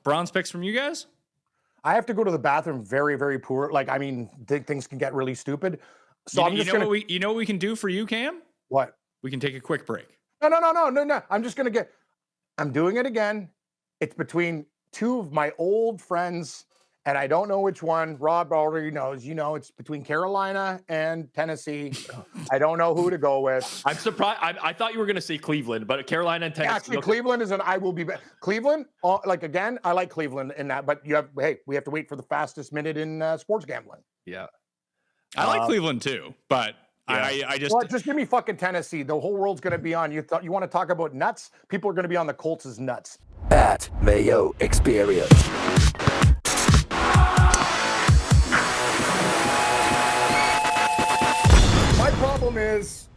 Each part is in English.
Bronze picks from you guys? I have to go to the bathroom very, very poor. Like, I mean, things can get really stupid. So I'm just gonna. You know what we can do for you, Cam? What? We can take a quick break. No. I'm just gonna I'm doing it again. It's between two of my old friends, and I don't know which one. Rob already knows. You know, it's between Carolina and Tennessee. I don't know who to go with. I'm surprised. I thought you were going to say Cleveland, but Carolina and Tennessee. Yeah, actually, Cleveland is I will be Cleveland. Again, I like Cleveland in that, but we have to wait for the fastest minute in sports gambling. Yeah, I like Cleveland too, but I just give me fucking Tennessee. The whole world's going to be on. You want to talk about nuts? People are going to be on the Colts' nuts. Pat Mayo Experience. My problem is,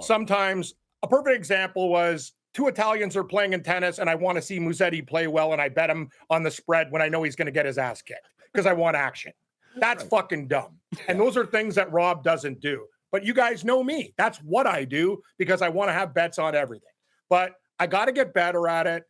sometimes a perfect example was two Italians are playing in tennis, and I want to see Musetti play well, and I bet him on the spread when I know he's going to get his ass kicked because I want action. That's fucking dumb. And those are things that Rob doesn't do. But you guys know me. That's what I do because I want to have bets on everything. But I got to get better at it.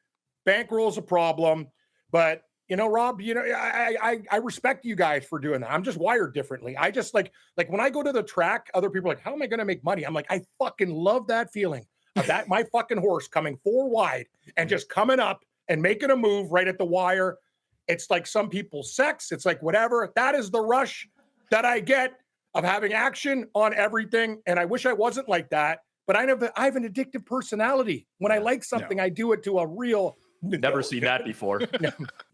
Bankroll's a problem. But, you know, Rob, you know, I respect you guys for doing that. I'm just wired differently. I just like when I go to the track, other people are like, how am I going to make money? I'm like, I fucking love that feeling of that my fucking horse coming 4 wide and just coming up and making a move right at the wire. It's like some people's sex. It's like whatever. That is the rush that I get of having action on everything. And I wish I wasn't like that, but I have an addictive personality. When I like something, I do it to a real. Never seen that before.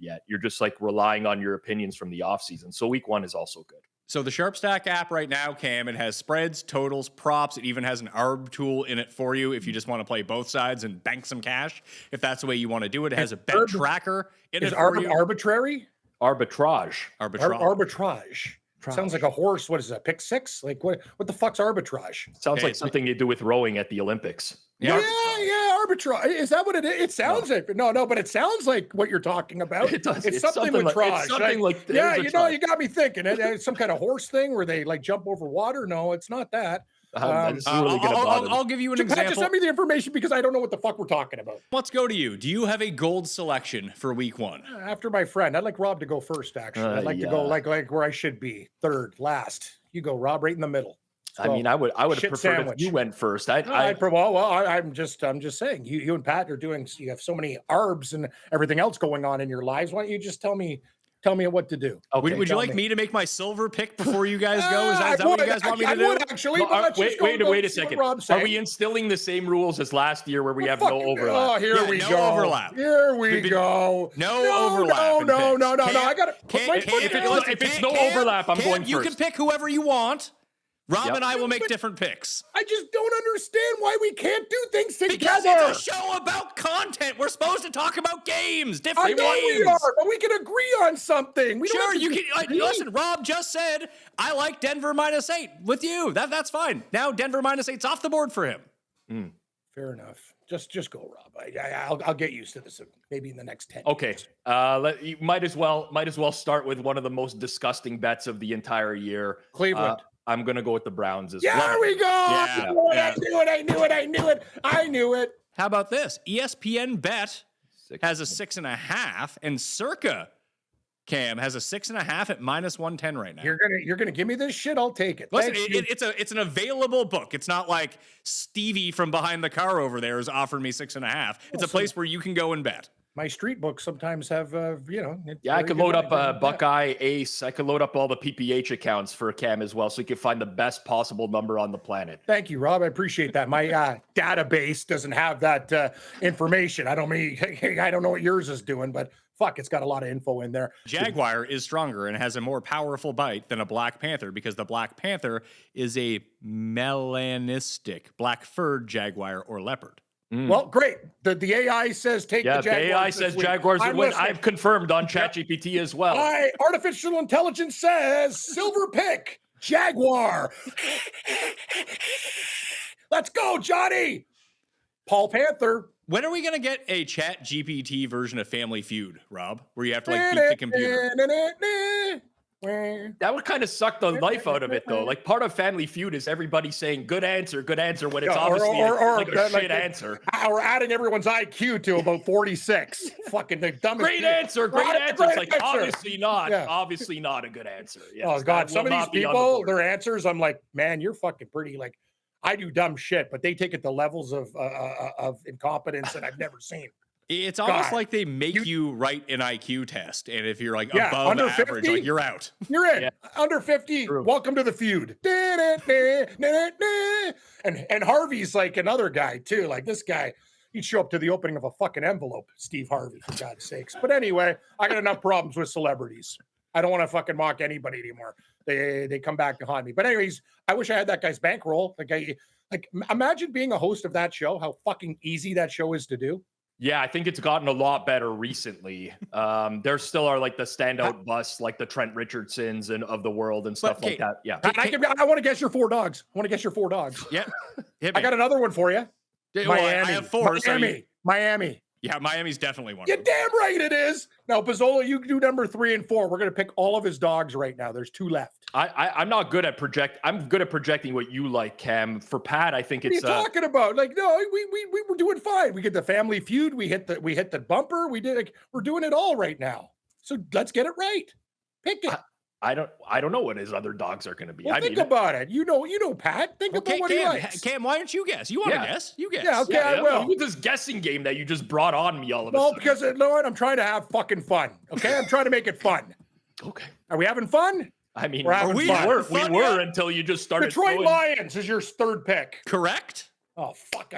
Yeah, you're just like relying on your opinions from the offseason. So week 1 is also good. So the Sharp Stack app right now, Cam, it has spreads, totals, props. It even has an ARB tool in it for you if you just want to play both sides and bank some cash. If that's the way you want to do it, it has a bet tracker in it for you. Arbitrary? Arbitrage. Arbitrage. Sounds like a horse. What is that? Pick 6? Like what the fuck's arbitrage? Sounds like something you do with rowing at the Olympics. Yeah, arbitrage. Is that what it is? It sounds like no, but it sounds like what you're talking about. It does. It's something with trage. It's something like yeah, you know, you got me thinking. It's some kind of horse thing where they like jump over water. No, it's not that. I'll give you an example. Just send me the information because I don't know what the fuck we're talking about. Let's go to you. Do you have a gold selection for week 1? After my friend, I'd like Rob to go first. Actually, I'd like to go like where I should be, third, last. You go, Rob, right in the middle. I mean, I would have preferred if you went first. I'm just saying. You and Pat are doing. You have so many ARBs and everything else going on in your lives. Why don't you just tell me what to do? Okay, would you like me to make my silver pick before you guys go? Is that what you guys want me to do? I would actually. Wait a second. Are we instilling the same rules as last year where we have no overlap? Oh, here we go. Overlap. Here we go. No overlap. No. I got it. If it's no overlap, I'm going first. You can pick whoever you want. Rob and I will make different picks. I just don't understand why we can't do things together. Because it's a show about content. We're supposed to talk about games, different games. We are, but we can agree on something. Listen, Rob just said, I like Denver -8 with you. That's fine. Now Denver -8's off the board for him. Fair enough. Just go, Rob. I'll get used to this maybe in the next 10 Okay. You might as well start with one of the most disgusting bets of the entire year. Cleveland. I'm going to go with the Browns as well. There we go. I knew it. How about this? ESPN Bet has a 6.5, and Circa, Cam, has a 6.5 at -110 right now. You're gonna give me this shit? I'll take it. Listen, it's an available book. It's not like Stevie from behind the car over there has offered me 6.5. It's a place where you can go and bet. My street books sometimes have, I could load up Buckeye, Ace. I could load up all the PPH accounts for Cam as well, so you can find the best possible number on the planet. Thank you, Rob. I appreciate that. My database doesn't have that information. I don't know what yours is doing, but fuck, it's got a lot of info in there. Jaguar is stronger and has a more powerful bite than a Black Panther because the Black Panther is a melanistic, black-furred jaguar or leopard. Well, great. The AI says take the Jaguars. The AI says Jaguars would win. I've confirmed on ChatGPT as well. Artificial intelligence says silver pick, Jaguar. Let's go, Johnny. Paul Panther. When are we going to get a ChatGPT version of Family Feud, Rob, where you have to beat the computer? That would kind of suck the life out of it, though. Like, part of Family Feud is everybody saying good answer, when it's obviously like a shit answer. Or adding everyone's IQ to about 46. Fucking the dumbest. Great answer. It's like, obviously not a good answer. Yes, oh, God. Some of these people, their answers, I'm like, man, you're fucking pretty. Like, I do dumb shit, but they take it to levels of incompetence that I've never seen. It's almost like they make you write an IQ test, and if you're like above under average, 50, like you're out. You're in. Yeah. Under 50, true. Welcome to the feud. And Harvey's like another guy too. Like this guy, he'd show up to the opening of a fucking envelope. Steve Harvey, for God's sakes. But anyway, I got enough problems with celebrities. I don't want to fucking mock anybody anymore. They come back to haunt me. But anyways, I wish I had that guy's bankroll. Like imagine being a host of that show. How fucking easy that show is to do. Yeah, I think it's gotten a lot better recently. There still are like the standout busts, like the Trent Richardsons and of the world and stuff like that. Yeah, I want to guess your 4 dogs. Yeah, I got another one for you. Miami. I have 4. Miami. Yeah, Miami's definitely one. You're damn right it is. Now, Pizzola, you do number 3 and 4. We're going to pick all of his dogs right now. There's 2 left. I'm not good at I'm good at projecting what you like, Cam. For Pat, I think it's. What are you talking about? Like, no, we were doing fine. We get the Family Feud. We hit the bumper. We're doing it all right now. So let's get it right. Pick it. I don't know what his other dogs are going to be. Well, think about it. You know, Pat. Think about what he likes. Cam, why don't you guess? You want to guess? You guess. Yeah, okay, I will. With this guessing game that you just brought on me all of a sudden. No, because you know what? I'm trying to have fucking fun. Okay, I'm trying to make it fun. Okay. Are we having fun? I mean, we were until you just started. Detroit Lions is your 3rd pick. Correct. Oh fuck!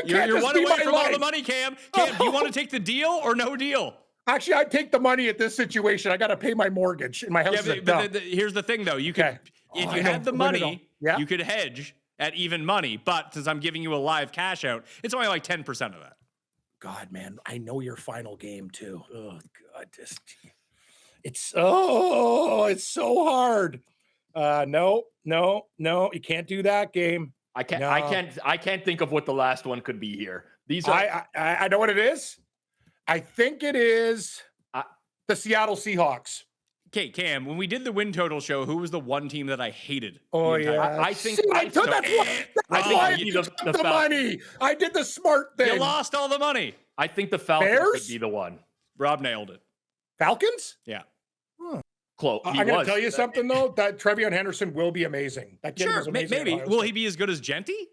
You're one away from all the money, Cam. Cam, do you want to take the deal or no deal? Actually, I'd take the money at this situation. I got to pay my mortgage, and my house is but here's the thing, though. You could, if you had the money, you could hedge at even money. But since I'm giving you a live cash out, it's only like 10% of that. God, man, I know your final game too. Oh God, it's so hard. No, you can't do that game. I can't think of what the last one could be here. These are. I know what it is. I think it is the Seattle Seahawks. Okay, Cam, when we did the win total show, who was the one team that I hated? Oh, yeah. I think I took the money. I did the smart thing. You lost all the money. I think the Falcons could be the one. Rob nailed it. Falcons? Yeah. Close. I'm going to tell you something, though. That Trevion Henderson will be amazing. That kid was amazing. Maybe. Will he be as good as Genty?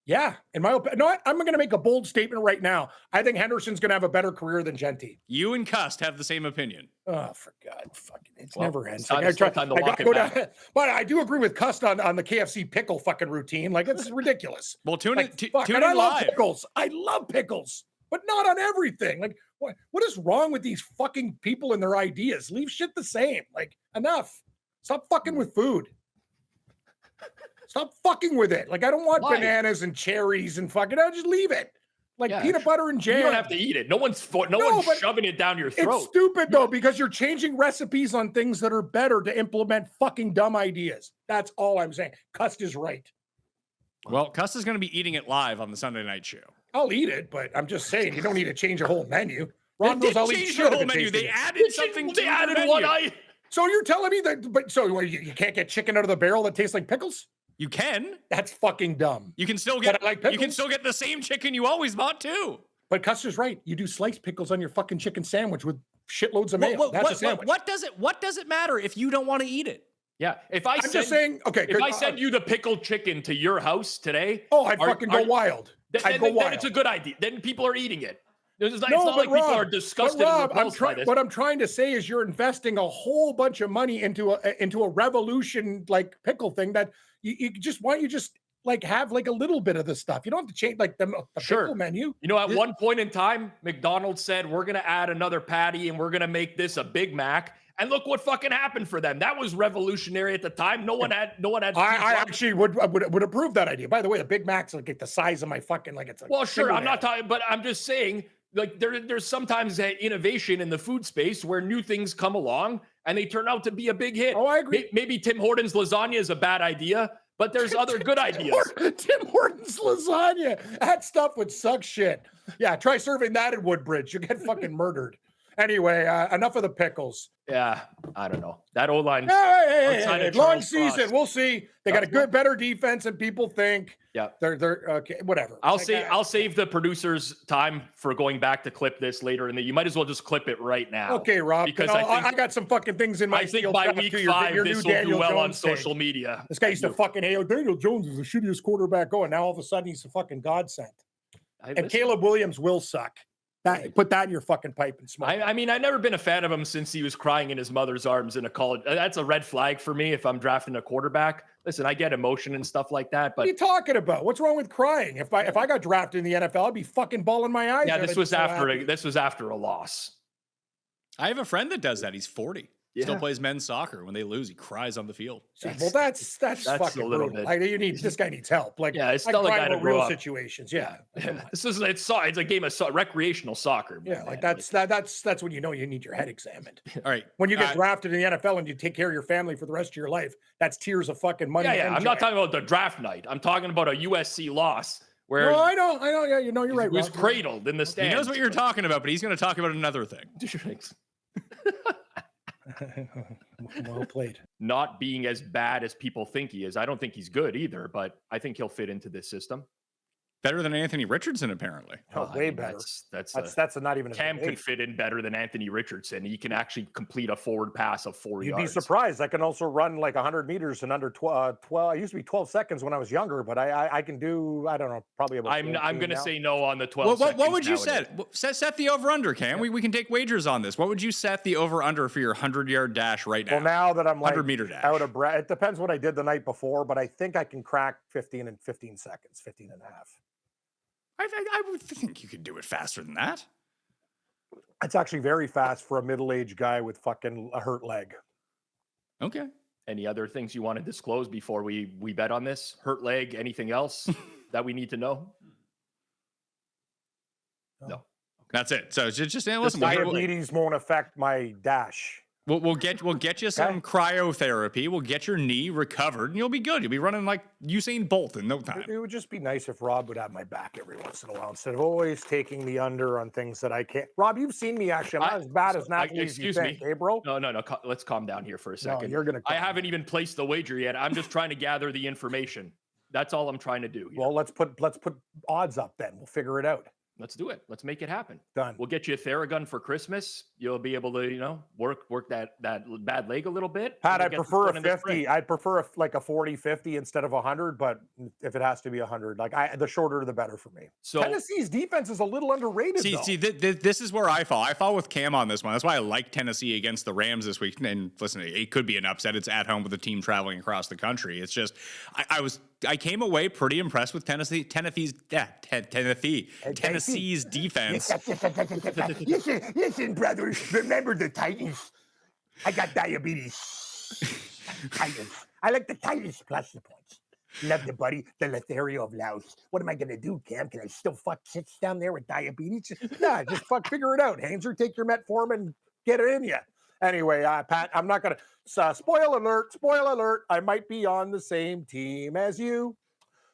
Yeah, in my opinion. No, I'm going to make a bold statement right now. I think Henderson's going to have a better career than Genty. You and Cust have the same opinion. Oh, for God, fucking, it's never ends. But I do agree with Cust on the KFC pickle fucking routine. Like, it's ridiculous. Well, tune in I love live. Pickles. I love pickles, but not on everything. Like, what is wrong with these fucking people and their ideas? Leave shit the same. Like, enough. Stop fucking with food. Stop fucking with it. Like, I don't want bananas and cherries and fucking. I'll just leave it. Like peanut butter and jam. You don't have to eat it. No one's shoving it down your throat. It's stupid though, because you're changing recipes on things that are better to implement fucking dumb ideas. That's all I'm saying. Cust is right. Well, Cust is going to be eating it live on the Sunday night show. I'll eat it, but I'm just saying you don't need to change a whole menu. Ron knows I'll eat shit. Whole menu. They added something. They added one item. So you're telling me that? But so you can't get chicken out of the barrel that tastes like pickles? You can. That's fucking dumb. You can still get you can still get the same chicken you always bought too. But Custer's right. You do sliced pickles on your fucking chicken sandwich with shitloads of mayo. That's a sandwich. What does it matter if you don't want to eat it? Yeah. If I send you the pickled chicken to your house today, I'd fucking go wild. Then it's a good idea. Then people are eating it. It's not like people are disgusted and repulsed by this. What I'm trying to say is you're investing a whole bunch of money into a revolution like pickle thing that you just have like a little bit of the stuff. You don't have to change like the pickle menu. You know, at one point in time, McDonald's said we're gonna add another patty and we're gonna make this a Big Mac. And look what fucking happened for them. That was revolutionary at the time. No one had. I actually would approve that idea. By the way, the Big Mac's like the size of my fucking it's like. Well, sure. I'm not talking, but I'm just saying. Like there's sometimes innovation in the food space where new things come along and they turn out to be a big hit. Oh, I agree. Maybe Tim Hortons lasagna is a bad idea, but there's other good ideas. Tim Hortons lasagna. That stuff would suck shit. Yeah, try serving that in Woodbridge. You'll get fucking murdered. Anyway, enough of the pickles. Yeah, I don't know. That O-line. Hey, long season. We'll see. They got a better defense than people think. Yeah. They're okay, whatever. I'll save the producers time for going back to clip this later you might as well just clip it right now. Okay, Rob. Because I got some fucking things in my I think by week 5 your this new will do well on Jones social thing. media. This guy used to fucking hail Daniel Jones is the shittiest quarterback going. Now all of a sudden he's a fucking godsend. And Caleb Williams will suck. Put that in your fucking pipe and smoke. I mean, I've never been a fan of him since he was crying in his mother's arms in a college. That's a red flag for me if I'm drafting a quarterback. Listen, I get emotion and stuff like that, but what are you talking about? What's wrong with crying? If I got drafted in the NFL, I'd be fucking bawling my eyes. Yeah, this was after a loss. I have a friend that does that. He's 40. Yeah. Still plays men's soccer. When they lose, he cries on the field. That's fucking a little brutal. bit. This guy needs help. Like, yeah, it's still a guy to real grow situations. Yeah, it's a game of recreational soccer. Yeah, like that's when you know you need your head examined. All right, when you get drafted in the NFL and you take care of your family for the rest of your life, that's tears of fucking money. Yeah. I'm not talking about the draft night. I'm talking about a USC loss. Where I know. Yeah, you're right. He was cradled in the stands. He knows what you're talking about, but he's going to talk about another thing. Well played. Not being as bad as people think he is. I don't think he's good either, but I think he'll fit into this system. Better than Anthony Richardson, apparently. Way better. That's not even a Cam could fit in better than Anthony Richardson. He can actually complete a forward pass of 4 yards. You'd be surprised. I can also run like 100 meters in under 12. I used to be 12 seconds when I was younger, but I can do, I don't know, probably about. I'm going to say no on the 12 seconds. What would you set? Set the over-under, Cam. Yeah. We can take wagers on this. What would you set the over-under for your 100-yard dash right now? Well, now that I'm like 100-meter dash. Out of breath, it depends what I did the night before, but I think I can crack 15 seconds, 15 and a half. I would think you could do it faster than that. It's actually very fast for a middle-aged guy with fucking a hurt leg. Okay. Any other things you want to disclose before we bet on this? Hurt leg, anything else that we need to know? No. That's it. So just listen. Diabetes won't affect my dash. We'll get you some cryotherapy. We'll get your knee recovered, and you'll be good. You'll be running like Usain Bolt in no time. It would just be nice if Rob would have my back every once in a while instead of always taking the under on things that I can't. Rob, you've seen me actually. I'm not as bad as Natalie as you think, hey, bro? No. Let's calm down here for a second. No, you're gonna. I haven't even placed the wager yet. I'm just trying to gather the information. That's all I'm trying to do. Here. Well, let's put odds up then. We'll figure it out. Let's do it. Let's make it happen. Done. We'll get you a Theragun for Christmas. You'll be able to, work that bad leg a little bit. Pat, I prefer a 50. I'd prefer a 40-50 instead of 100, but if it has to be 100, the shorter the better for me. So Tennessee's defense is a little underrated. See, this is where I fall. I fall with Cam on this one. That's why I like Tennessee against the Rams this week. And listen, it could be an upset. It's at home with a team traveling across the country. It's just I came away pretty impressed with Tennessee's defense. Listen, brother. Remember the Titans. I got diabetes. Titans. I like the Titans plus the points. Love the buddy, the Lothario of Laos. What am I gonna do, Cam? Can I still fuck sits down there with diabetes? Nah, just figure it out. Hanser, take your metformin and get it in you. Anyway, Pat, I'm not going to spoil alert. I might be on the same team as you.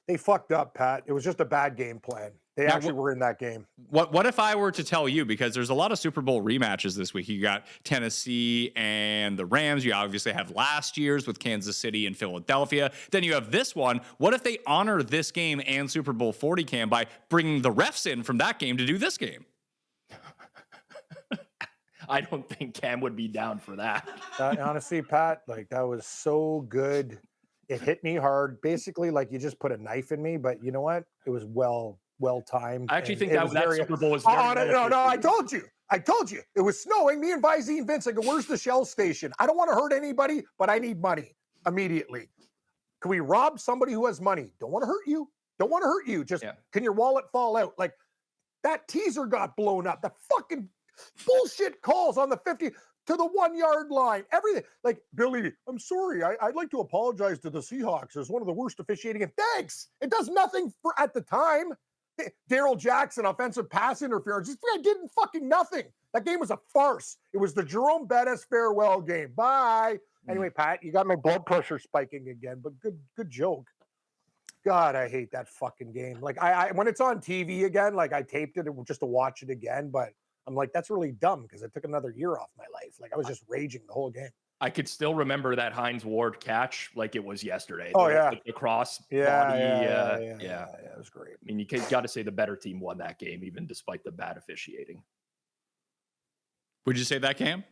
They fucked up, Pat. It was just a bad game plan. They actually were in that game. What if I were to tell you, because there's a lot of Super Bowl rematches this week. You got Tennessee and the Rams. You obviously have last year's with Kansas City and Philadelphia. Then you have this one. What if they honor this game and Super Bowl 40, Cam, by bringing the refs in from that game to do this game? I don't think Cam would be down for that. Honestly, Pat, that was so good. It hit me hard. Basically, you just put a knife in me, but you know what? It was well timed. I actually think that Super Bowl was no, I told you. It was snowing. Me and Visine Vince, I go, where's the Shell station? I don't want to hurt anybody, but I need money immediately. Can we rob somebody who has money? Don't want to hurt you. Just can your wallet fall out? That teaser got blown up. The fucking bullshit calls on the 50 to the 1 yard line. Everything. Billy, I'm sorry. I'd like to apologize to the Seahawks as one of the worst officiating. And thanks. It does nothing for at the time. Daryl Jackson, offensive pass interference. This guy did fucking nothing. That game was a farce. It was the Jerome Bettis farewell game. Bye. Anyway, Pat, you got my blood pressure spiking again, but good joke. God, I hate that fucking game. I when it's on TV again, I taped it just to watch it again, but I'm like, that's really dumb because it took another year off my life. Like I was just raging the whole game. I could still remember that Hines Ward catch like it was yesterday. Oh, yeah. The cross body. Yeah, it was great. I mean, you got to say the better team won that game, even despite the bad officiating. Would you say that, Cam?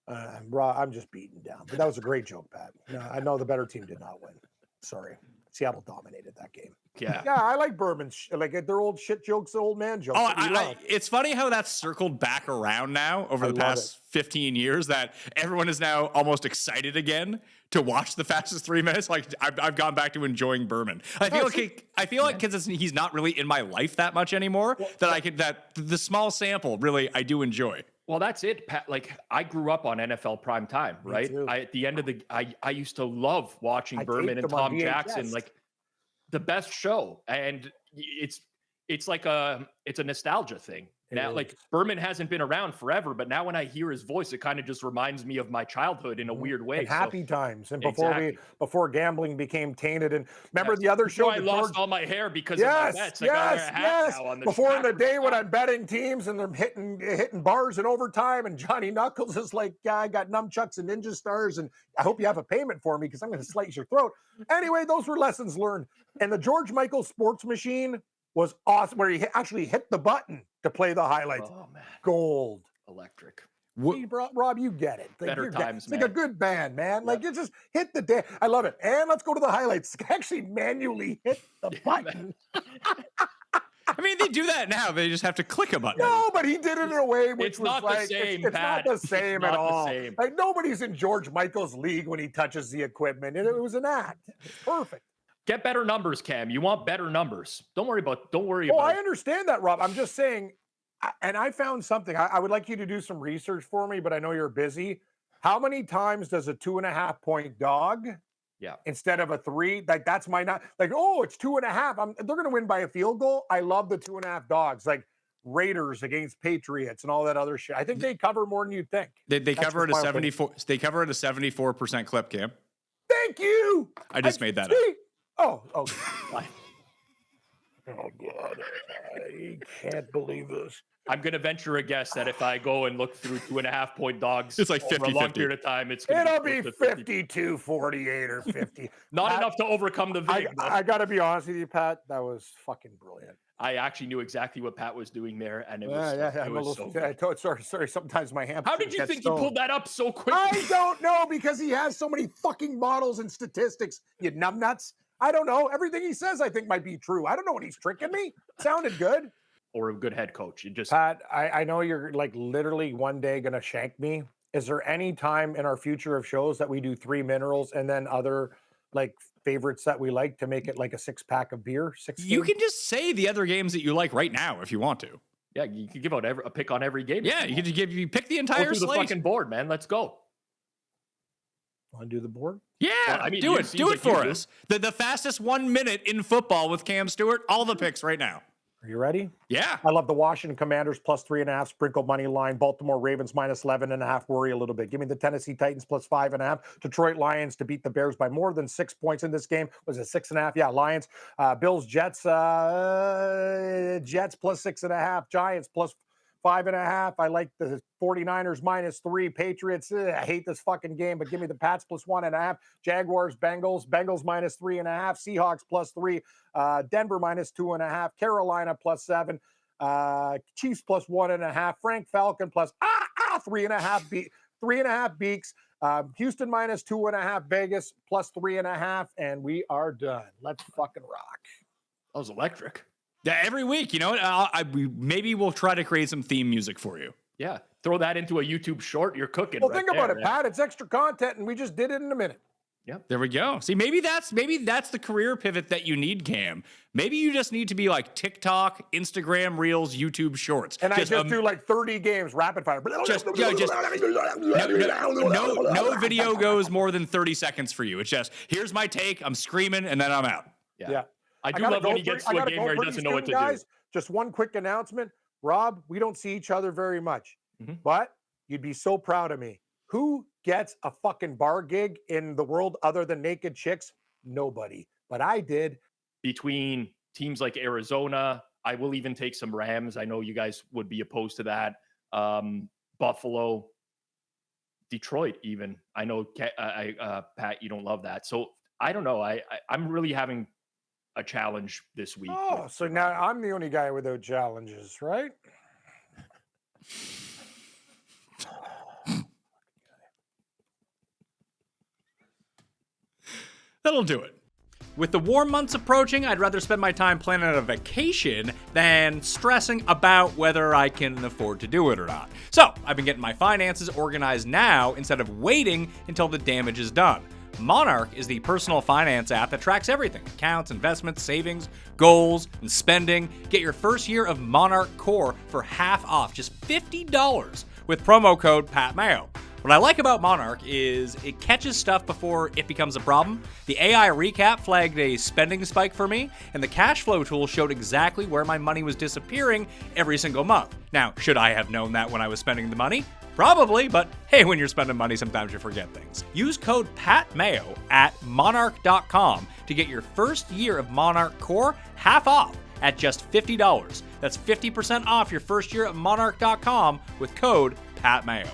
I'm just beaten down. But that was a great joke, Pat. No, I know the better team did not win. Sorry. Seattle dominated that game. Yeah. Yeah, I like Bourbon's, like their old shit jokes, the old man jokes. It's funny how that's circled back around now over the past 15 years that everyone is now almost excited again to watch the fastest 3 minutes. Like I've gone back to enjoying Berman. I feel like because he's not really in my life that much anymore that the small sample really I do enjoy. Well, that's it, Pat. Like I grew up on NFL prime time, right? At the end of I used to love watching Berman and Tom Jackson, like the best show. And it's like it's a nostalgia thing. Now, like Berman hasn't been around forever, but now when I hear his voice, it kind of just reminds me of my childhood in a weird way. And happy times, and before gambling became tainted. And remember the other show? I lost all my hair because of my bets. I gotta wear a hat now on the before in the day when I'm betting teams and they're hitting bars in overtime, and Johnny Knuckles is like, yeah, I got nunchucks and ninja stars, and I hope you have a payment for me because I'm going to slice your throat. Anyway, those were lessons learned. And the George Michael sports machine was awesome, where he actually hit the button to play the highlights. Oh, man. Gold. Electric. See, Rob, you get it. Like, Better times, it's like a good band, man. Like, you just hit the day. I love it. And let's go to the highlights. Actually manually hit the button. I mean, they do that now. They just have to click a button. No, but he did it in a way which it's was not like, the same, it's Pat. not the same at all. Same. Like, nobody's in George Michael's league when he touches the equipment. It was an act. It's perfect. Get better numbers, Cam. You want better numbers. Don't worry about I understand that, Rob. I'm just saying, and I found something. I would like you to do some research for me, but I know you're busy. How many times does a 2.5 point dog instead of a 3? Like, that's my not like, oh, it's 2.5. They're gonna win by a field goal. I love the 2.5 dogs, like Raiders against Patriots and all that other shit. I think they cover more than you'd think. They cover at a 74. They cover at a 74% clip, Cam. Thank you. I just made that up. Oh, oh God! I can't believe this. I'm going to venture a guess that if I go and look through 2.5 point dogs, it's like 50-50. For a long period of time, it'll be 52-48 or 50. Not enough to overcome the vig. I got to be honest with you, Pat. That was fucking brilliant. I actually knew exactly what Pat was doing there, and it was sorry. Sometimes my hand. How did you think he pulled that up so quickly? I don't know, because he has so many fucking models and statistics. You numbnuts. I don't know. Everything he says, I think, might be true. I don't know what he's tricking me. Sounded good. Or a good head coach. Pat, I know you're like literally one day going to shank me. Is there any time in our future of shows that we do 3 minerals and then other like favorites that we like to make it like a 6-pack of beer? 16? You can just say the other games that you like right now if you want to. Yeah, you can give out a pick on every game. Yeah, you pick the entire slate. The fucking board, man. Let's go. Want to do the board? Yeah, well, I mean, do it for us. The fastest 1 minute in football with Cam Stewart. All the picks right now. Are you ready? Yeah. I love the Washington Commanders plus 3.5 sprinkled money line. Baltimore Ravens minus 11.5. Worry a little bit. Give me the Tennessee Titans plus 5.5. Detroit Lions to beat the Bears by more than 6 points in this game. Was it 6.5? Yeah, Lions. Bills Jets. Jets plus 6.5. Giants plus 5.5. I like the 49ers minus 3. Patriots. I hate this fucking game, but give me the Pats plus 1.5. Jaguars, Bengals. Bengals minus 3.5. Seahawks plus 3. Denver minus 2.5. Carolina plus 7. Chiefs plus 1.5. Frank Falcon plus 3.5. 3.5 Beaks. Houston minus 2.5. Vegas plus 3.5. And we are done. Let's fucking rock. That was electric. Yeah, every week, you know, maybe we'll try to create some theme music for you. Yeah, throw that into a YouTube short. You're cooking. Well, think about it, Pat. It's extra content, and we just did it in a minute. Yep. There we go. See, maybe that's the career pivot that you need, Cam. Maybe you just need to be like TikTok, Instagram Reels, YouTube Shorts. And I just do like 30 games rapid fire. No video goes more than 30 seconds for you. It's just, here's my take, I'm screaming, and then I'm out. Yeah. I do love when he gets to a game where he doesn't know what to do. Just one quick announcement. Rob, we don't see each other very much, but you'd be so proud of me. Who gets a fucking bar gig in the world other than naked chicks? Nobody. But I did. Between teams like Arizona, I will even take some Rams. I know you guys would be opposed to that. Buffalo, Detroit, even. I know, Pat, you don't love that. So I don't know. I'm really having a challenge this week. Oh, so now I'm the only guy without challenges, right? That'll do it. With the warm months approaching, I'd rather spend my time planning a vacation than stressing about whether I can afford to do it or not. So, I've been getting my finances organized now instead of waiting until the damage is done. Monarch is the personal finance app that tracks everything: accounts, investments, savings, goals, and spending. Get your first year of Monarch Core for half off, just $50 with promo code Pat Mayo. What I like about Monarch is it catches stuff before it becomes a problem. The AI recap flagged a spending spike for me, and the cash flow tool showed exactly where my money was disappearing every single month. Now, should I have known that when I was spending the money? Probably, but hey, when you're spending money, sometimes you forget things. Use code PATMAYO at monarch.com to get your first year of Monarch Core half off at just $50. That's 50% off your first year at monarch.com with code PATMAYO.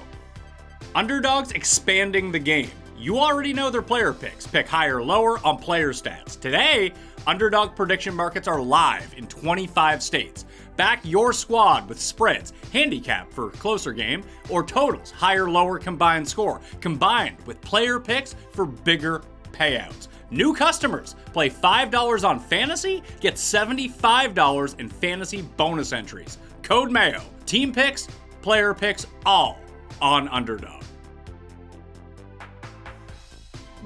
Underdog's expanding the game. You already know their player picks. Pick higher or lower on player stats. Today, Underdog prediction markets are live in 25 states. Back your squad with spreads, handicap for closer game, or totals, higher or lower combined score, combined with player picks for bigger payouts. New customers play $5 on fantasy, get $75 in fantasy bonus entries. Code Mayo. Team picks, player picks, all on Underdog.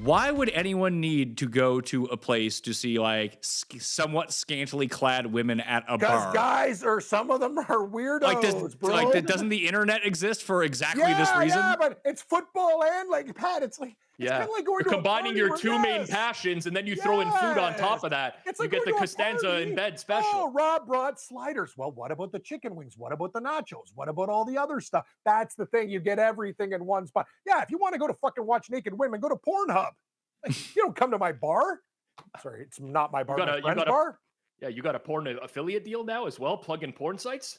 Why would anyone need to go to a place to see like somewhat scantily clad women at a bar? Because guys, or some of them are weirdos, bro. Doesn't the internet exist for exactly this reason? Yeah, but it's football and like Pat. It's like it's kind of like going You're to combining your two main passions, and then you throw in food on top of that. It's you like get the Costanza in bed special. Oh, Rob brought sliders. Well, what about the chicken wings? What about the nachos? What about all the other stuff? That's the thing. You get everything in one spot. Yeah, if you want to go to fucking watch naked women, go to Pornhub. Like, you don't come to my bar. Sorry, it's not my bar. My friend's bar. Yeah, you got a porn affiliate deal now as well. Plug in porn sites.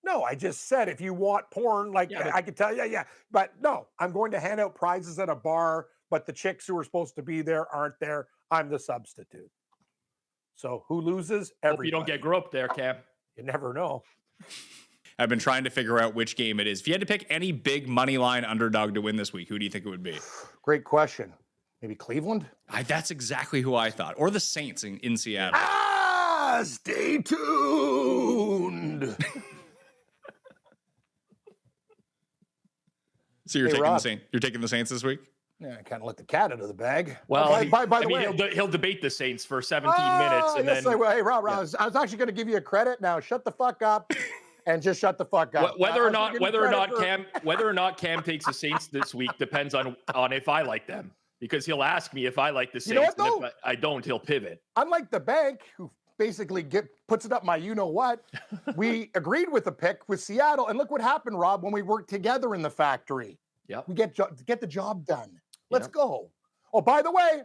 No, I just said if you want porn, like I could tell you, but no, I'm going to hand out prizes at a bar, but the chicks who are supposed to be there aren't there. I'm the substitute. So who loses? Everybody. Hope you don't get groped there, Cam. You never know. I've been trying to figure out which game it is. If you had to pick any big money line underdog to win this week, who do you think it would be? Great question. Maybe Cleveland? That's exactly who I thought. Or the Saints in Seattle. Stay tuned. So you're taking the Saints. You're taking the Saints this week? Yeah, I kind of let the cat out of the bag. Well, by the way, he'll debate the Saints for 17 minutes, and then hey, Rob, I was actually going to give you a credit. Now, shut the fuck up, and just shut the fuck up. Whether or not Cam takes the Saints this week depends on if I like them, because he'll ask me if I like the Saints. You know what, though? And if I don't, he'll pivot. Unlike the bank, who basically puts it up my you-know-what, we agreed with the pick with Seattle, and look what happened, Rob, when we worked together in the factory. Yeah, we get the job done. Let's go. Oh, by the way,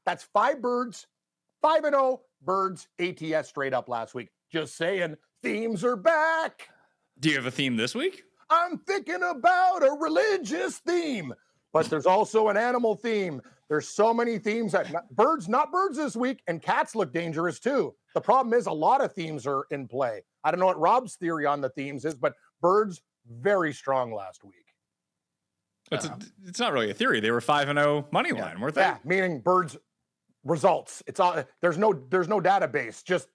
that's 5 birds, 5-0 birds ATS straight up last week. Just saying, themes are back. Do you have a theme this week? I'm thinking about a religious theme, but there's also an animal theme. There's so many themes that not birds this week, and cats look dangerous too. The problem is a lot of themes are in play. I don't know what Rob's theory on the themes is, but birds very strong last week. It's not really a theory. They were 5-0 money line, weren't they? Yeah, meaning birds results. It's all there's no database. Just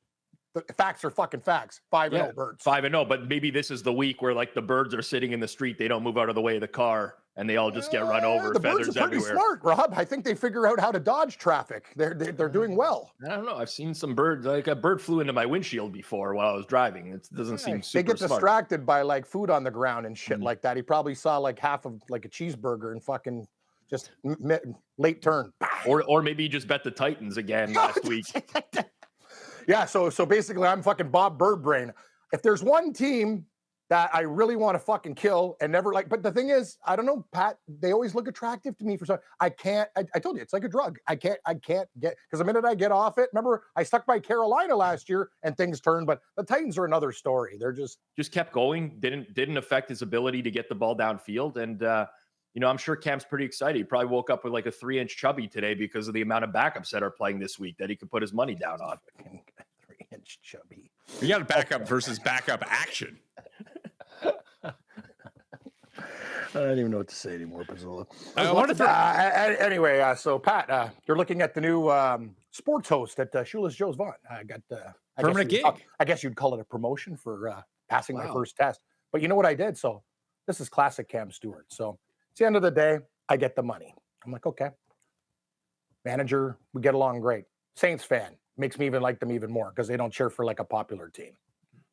the facts are fucking facts. 5-0 birds. 5-0, but maybe this is the week where like the birds are sitting in the street. They don't move out of the way of the car, and they all just get run over. The feathers birds are pretty everywhere. smart, Rob. I think they figure out how to dodge traffic. They're doing well. I don't know. I've seen some birds. Like a bird flew into my windshield before while I was driving. It doesn't seem super They get smart. distracted by like food on the ground and shit like that. He probably saw like half of like a cheeseburger and fucking just late turn. Or maybe he just bet the Titans again last week. Yeah, so basically I'm fucking Bob Birdbrain. If there's one team that I really want to fucking kill and never like. But the thing is, I don't know, Pat, they always look attractive to me for some. I can't, I told you, it's like a drug. I can't get, because the minute I get off it, remember, I stuck by Carolina last year and things turned, but the Titans are another story. They're just kept going, didn't affect his ability to get the ball downfield. And, I'm sure Cam's pretty excited. He probably woke up with like a 3-inch chubby today because of the amount of backups that are playing this week that he could put his money down on. 3-inch chubby. You got a backup versus backup action. I don't even know what to say anymore, Pizzola. Anyway, so Pat, you're looking at the new sports host at Shoeless Joe's Vaughn. I got permanent gig. I guess you'd call it a promotion for passing my first test. But you know what I did? So this is classic Cam Stewart. So it's the end of the day. I get the money. I'm like, okay. Manager, we get along great. Saints fan makes me even like them even more because they don't cheer for like a popular team.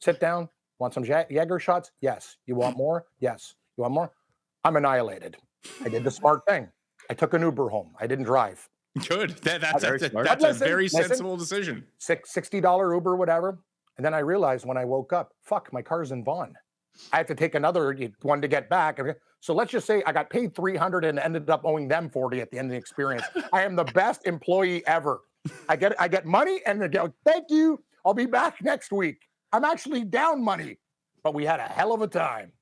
Sit down. Want some Jaeger shots? Yes. You want more? Yes. You want more? I'm annihilated. I did the smart thing. I took an Uber home. I didn't drive. Good. That's a very sensible decision. $60 Uber, whatever. And then I realized when I woke up, fuck, my car's in Vaughan. I have to take another one to get back. So let's just say I got paid $300 and ended up owing them $40 at the end of the experience. I am the best employee ever. I get money and they go, thank you. I'll be back next week. I'm actually down money, but we had a hell of a time.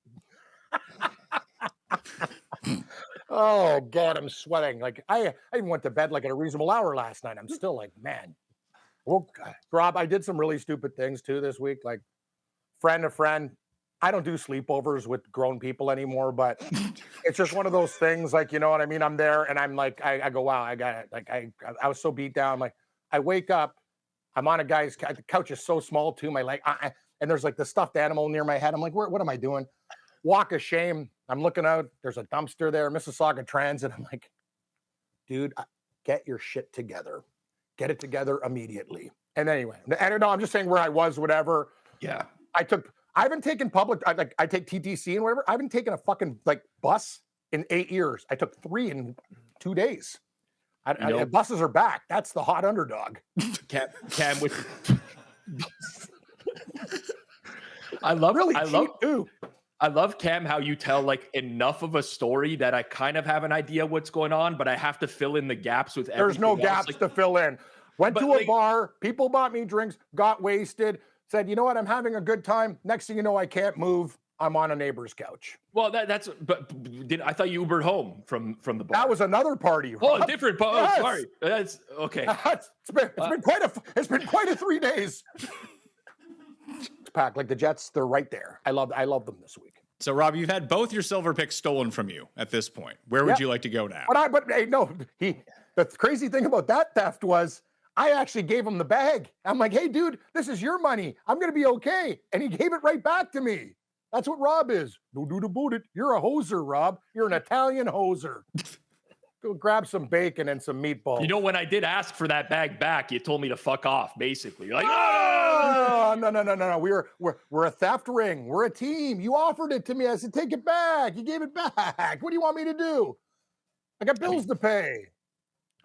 Oh God, I'm sweating. Like I even went to bed like at a reasonable hour last night. I'm still like, man. Well, Rob, I did some really stupid things too this week. Like friend. I don't do sleepovers with grown people anymore, but it's just one of those things. Like, you know what I mean? I'm there and I'm like, I go, wow, I got it. Like I was so beat down. Like I wake up, I'm on a guy's couch. The couch is so small too. My leg, and there's like the stuffed animal near my head. I'm like, what am I doing? Walk of shame. I'm looking out. There's a dumpster there, Mississauga Transit. I'm like, dude, get your shit together. Get it together immediately. And anyway, I don't know. I'm just saying where I was, whatever. Yeah. I haven't taken public. I take TTC and whatever. I haven't taken a fucking like bus in 8 years. I took 3 in 2 days. Buses are back. That's the hot underdog. Cam with. I love Cam how you tell like enough of a story that I kind of have an idea what's going on, but I have to fill in the gaps with everything. There's no gaps to fill in. Went to a bar, people bought me drinks, got wasted, said, you know what, I'm having a good time. Next thing you know, I can't move. I'm on a neighbor's couch. Well, I thought you Ubered home from the bar. That was another party. Oh, a different party. Yes. Oh, sorry. That's okay. It's been quite a 3 days. Pack like the Jets, they're right there. I love them this week. So Rob, you've had both your silver picks stolen from you at this point. Where would you like to go now? The crazy thing about that theft was I actually gave him the bag. I'm like, hey dude, this is your money. I'm gonna be okay. And he gave it right back to me. That's what Rob is. No do to boot it. You're a hoser, Rob. You're an Italian hoser. Go grab some bacon and some meatballs. You know, when I did ask for that bag back, you told me to fuck off, basically. Like, no. We're a theft ring. We're a team. You offered it to me. I said, take it back. You gave it back. What do you want me to do? I got bills to pay.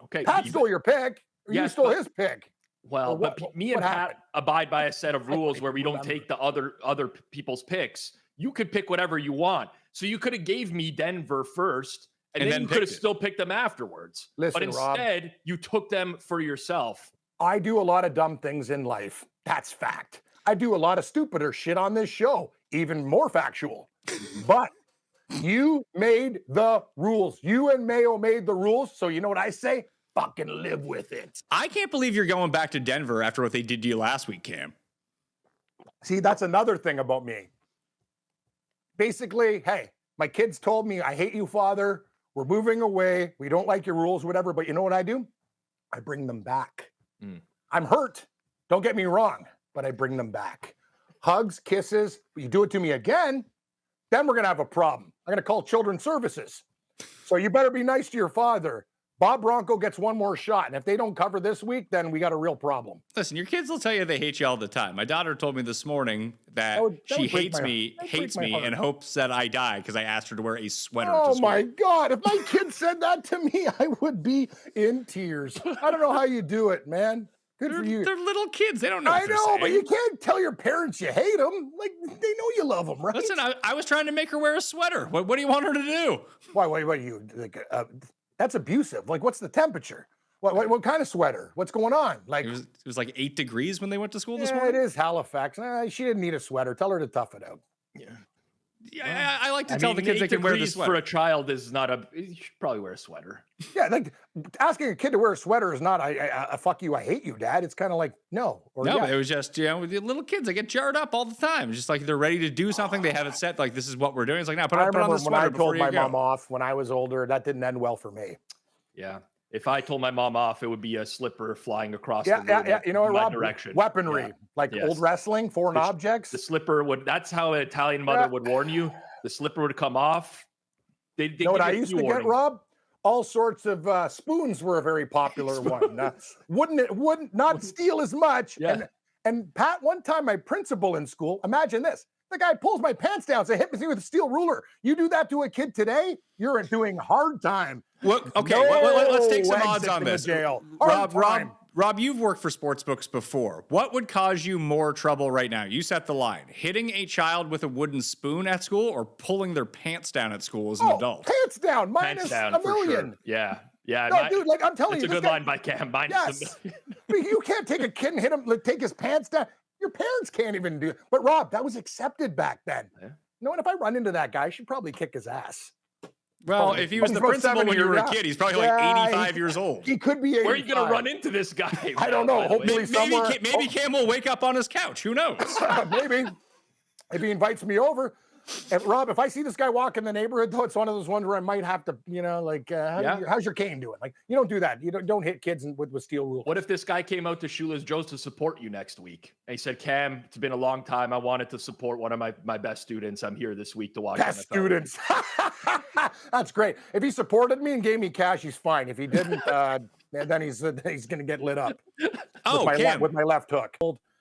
Okay. Pat stole your pick. Or you stole his pick. Well, but me and Pat abide by a set of rules where we don't take the other people's picks. You could pick whatever you want. So you could have gave me Denver first. And then you could have still picked them afterwards. Listen, but instead, Rob, you took them for yourself. I do a lot of dumb things in life. That's fact. I do a lot of stupider shit on this show, even more factual. But you made the rules. You and Mayo made the rules. So you know what I say? Fucking live with it. I can't believe you're going back to Denver after what they did to you last week, Cam. See, that's another thing about me. Basically, hey, my kids told me, I hate you, Father. We're moving away. We don't like your rules, whatever. But you know what I do? I bring them back. I'm hurt. Don't get me wrong, but I bring them back. Hugs, kisses. You do it to me again, then we're going to have a problem. I'm going to call Children's Services. So you better be nice to your father. Bob Bronco gets one more shot. And if they don't cover this week, then we got a real problem. Listen, your kids will tell you they hate you all the time. My daughter told me this morning that she hates me and hopes that I die because I asked her to wear a sweater. Oh my God. If my kid said that to me, I would be in tears. I don't know how you do it, man. Good for you. They're little kids. They don't know. I know, but you can't tell your parents you hate them. Like, they know you love them, right? Listen, I was trying to make her wear a sweater. What do you want her to do? Why you like? That's abusive. Like, what's the temperature? What kind of sweater? What's going on? Like, it was like 8 degrees when they went to school this yeah, morning. it is Halifax. She didn't need a sweater. Tell her to tough it out. Yeah, I like to tell the kids they can wear the sweater. For a child is not a. You should probably wear a sweater. Yeah, like asking a kid to wear a sweater is not a fuck you, I hate you, Dad. It's kind of like no. Or no, yeah. it was just with the little kids, they get jarred up all the time. It's just like they're ready to do something. They have it set like this is what we're doing. It's like, no, put on the sweater. When I told my mom off when I was older, that didn't end well for me. Yeah. If I told my mom off, it would be a slipper flying across the room. Yeah. You know what, Rob? Direction. Weaponry, old wrestling, foreign objects. The slipper that's how an Italian mother would warn you. The slipper would come off. They know what I used to get, Rob? All sorts of spoons were a very popular one. Wouldn't not steal as much. Yeah. And Pat, one time my principal in school, imagine this. The guy pulls my pants down, so hit me with a steel ruler. You do that to a kid today, you're doing hard time. Okay, let's take some odds on this. Rob, you've worked for sports books before. What would cause you more trouble right now? You set the line. Hitting a child with a wooden spoon at school or pulling their pants down at school as an adult? Pants down, minus a million. Sure. Yeah. No, dude, like I'm telling you. It's a good line by Cam. Yes. You can't take a kid and hit him, take his pants down. Your parents can't even do it. But Rob, that was accepted back then. Yeah. You know what? If I run into that guy, I should probably kick his ass. Well, if he was the principal when you were a kid, he's probably like 85 years old. He could be 85. Where are you going to run into this guy? I don't know. Hopefully somewhere. Maybe Cam will wake up on his couch. Who knows? Maybe. If he invites me over. And Rob, if I see this guy walk in the neighborhood, though, it's one of those ones where I might have to, how's your cane doing? Like, you don't do that. You don't hit kids with steel rules. What if this guy came out to Shula's Joe's to support you next week? And he said, Cam, it's been a long time. I wanted to support one of my best students. I'm here this week to watch. Best students. That's great. If he supported me and gave me cash, he's fine. If he didn't, then he's going to get lit up with my left hook.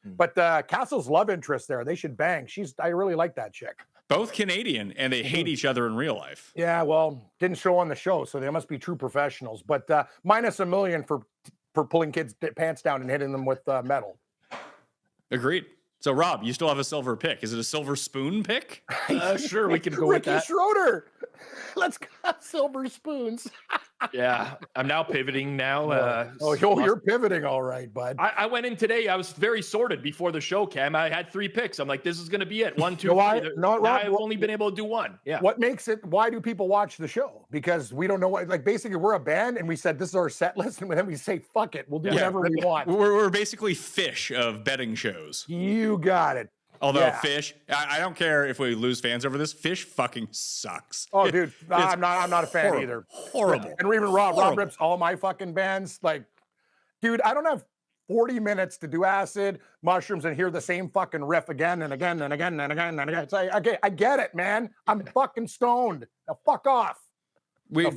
But Castle's love interest there, they should bang. I really like that chick. Both Canadian, and they hate each other in real life. Yeah, well, didn't show on the show, so they must be true professionals. But minus $1 million for pulling kids' pants down and hitting them with metal. Agreed. So, Rob, you still have a silver pick. Is it a silver spoon pick? Sure, we can go with that. Ricky Schroeder. Let's got silver spoons. Yeah, I'm now pivoting now. You're pivoting all right, bud. I went in today. I was very sorted before the show, Cam. I had 3 picks. I'm like, this is going to be it. 1, 2, 3. I've only been able to do 1. Yeah. What makes it? Why do people watch the show? Because we don't know what. Like, basically, we're a band, and we said this is our set list, and then we say, "Fuck it, we'll do whatever we want." We're basically Fish of betting shows. You got it. Although Fish, I don't care if we lose fans over this. Fish fucking sucks. Oh, dude, I'm not a fan either. Horrible. And even Rob rips all my fucking bands. Like, dude, I don't have 40 minutes to do acid, mushrooms, and hear the same fucking riff again and again and again and again and again. It's like, okay, I get it, man. I'm fucking stoned. Now fuck off.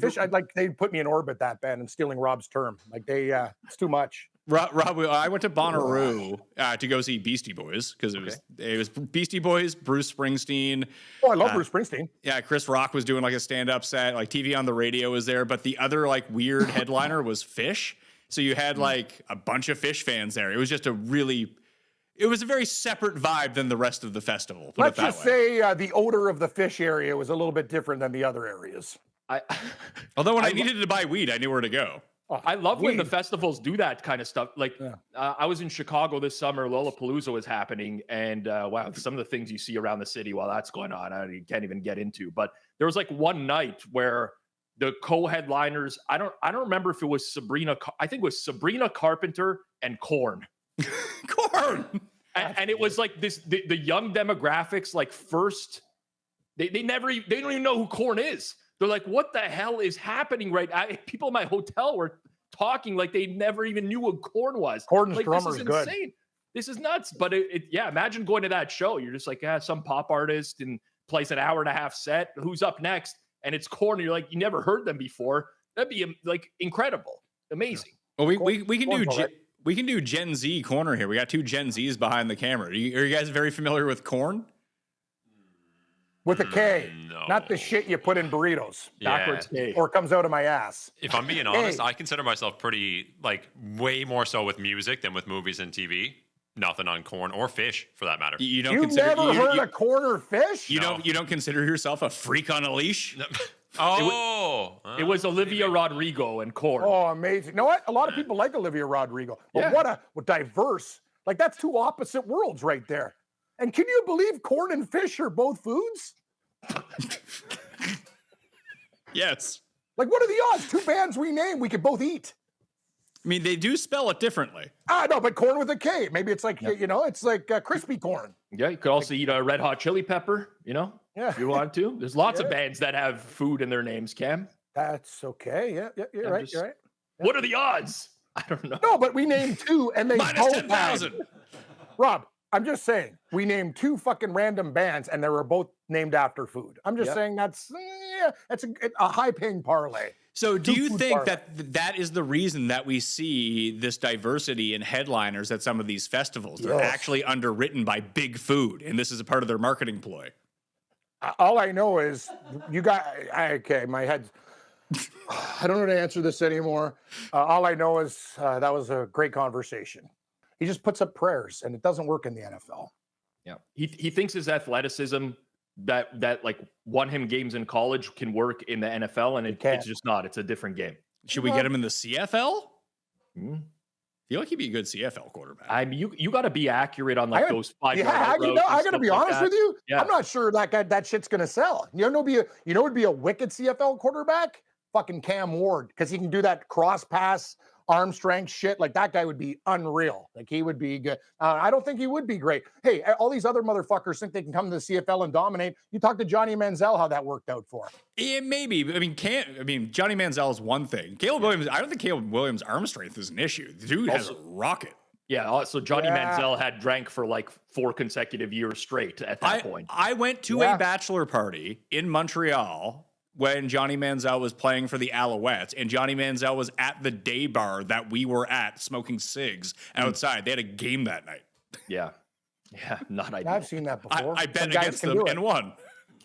Fish, they put me in orbit, that band, and stealing Rob's term. Like it's too much. Rob, I went to Bonnaroo to go see Beastie Boys because it was Beastie Boys, Bruce Springsteen. Oh, I love Bruce Springsteen. Yeah, Chris Rock was doing like a stand-up set. Like TV on the Radio was there, but the other like weird headliner was Fish. So you had like a bunch of Fish fans there. It was just it was a very separate vibe than the rest of the festival. Let's just say the odor of the Fish area was a little bit different than the other areas. Although when I needed to buy weed, I knew where to go. I love when the festivals do that kind of stuff. Like I was in Chicago this summer. Lollapalooza was happening. And wow, some of the things you see around the city while that's going on, I can't even get into. But there was like one night where the co-headliners, I don't remember if it was I think it was Sabrina Carpenter and Korn. Korn! And it was like the young demographics, like first, they don't even know who Korn is. They're like, what the hell is happening right now? People in my hotel were talking like they never even knew what Korn was. Korn's like, drummer's this is good. Insane. This is nuts. But imagine going to that show. You're just like, some pop artist and plays an hour and a half set. Who's up next? And it's Korn. And you're like, you never heard them before. That'd be like incredible, amazing. Well, we can do Gen Z corner here. We got 2 Gen Zs behind the camera. Are you guys very familiar with Korn? With a K, not the shit you put in burritos. Backwards K. Or comes out of my ass. If I'm being honest, I consider myself pretty, like, way more so with music than with movies and TV. Nothing on Korn or Fish, for that matter. You've never heard of Korn or Fish? You don't consider yourself a freak on a leash? It was Olivia Rodrigo and Korn. Oh, amazing. You know what? A lot of people like Olivia Rodrigo. But what diverse. Like, that's two opposite worlds right there. And can you believe Korn and Fish are both foods? Yes. Like, what are the odds? Two bands we name, we could both eat. I mean, they do spell it differently. No, but corn with a K. Maybe it's like, it's like crispy corn. Yeah, you could also eat a red hot chili pepper, if you want to. There's lots of bands that have food in their names, Cam. That's okay. Yeah, you're right. You're right. Yeah. What are the odds? I don't know. No, but we named two and they minus 10,000. Rob, I'm just saying, we named two fucking random bands and they were both named after food. I'm just saying that's a high-paying parlay. So do you think that is the reason that we see this diversity in headliners at some of these festivals? They're actually underwritten by big food, and this is a part of their marketing ploy. All I know is my head's... I don't know how to answer this anymore. All I know is that was a great conversation. He just puts up prayers, and it doesn't work in the NFL. Yeah, he thinks his athleticism that like won him games in college can work in the NFL, and it's just not. It's a different game. Should we get him in the CFL? I feel like he'd be a good CFL quarterback. I mean, you got to be accurate on those 5 yards. I got to be honest with you. Yeah. I'm not sure that shit's gonna sell. It'd be a wicked CFL quarterback. Fucking Cam Ward, because he can do that cross pass, arm strength shit. Like, that guy would be unreal. Like, he would be good. I don't think he would be great. Hey, all these other motherfuckers think they can come to the CFL and dominate. You talk to Johnny Manziel how that worked out for him. Yeah, maybe. I mean, Johnny Manziel is one thing. Caleb Williams, I don't think Caleb Williams' arm strength is an issue. The dude has a rocket. Yeah, so Johnny Manziel had drank for like 4 consecutive years straight at that point. I went to a bachelor party in Montreal when Johnny Manziel was playing for the Alouettes, and Johnny Manziel was at the day bar that we were at smoking cigs outside. They had a game that night. Yeah, not ideal. I've seen that before. I bet against them and won.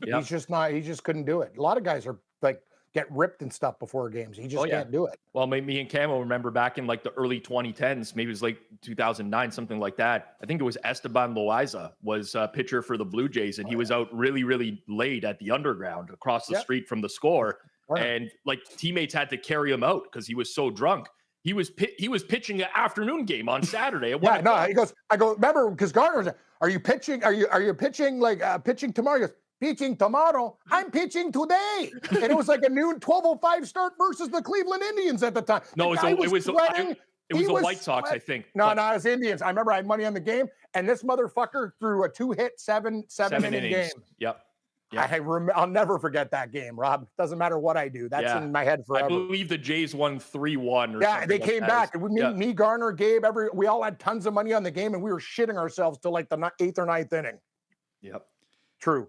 Yep. He just couldn't do it. A lot of guys are like get ripped and stuff before games. He just can't do it. Well, me and Cam will remember back in like the early 2010s, maybe it was like 2009, something like that. I think it was Esteban Loaiza was a pitcher for the Blue Jays, and he was out really, really late at the Underground across the street from the score. And like teammates had to carry him out because he was so drunk. He was pitching an afternoon game on Saturday. He goes, remember, because Garner was, are you pitching? Are you pitching pitching tomorrow? He goes, pitching tomorrow. I'm pitching today. And it was like a noon 12:05 start versus the Cleveland Indians at the time. No, it was the White Sox, I think. No, it was Indians. I remember I had money on the game, and this motherfucker threw a 2-hit, seven inning game. Yep. I'll never forget that game, Rob. Doesn't matter what I do. That's in my head forever. I believe the Jays won 3-1. Yeah, they came back. Me, Garner, Gabe, we all had tons of money on the game, and we were shitting ourselves till like the 8th or 9th inning. Yep. True.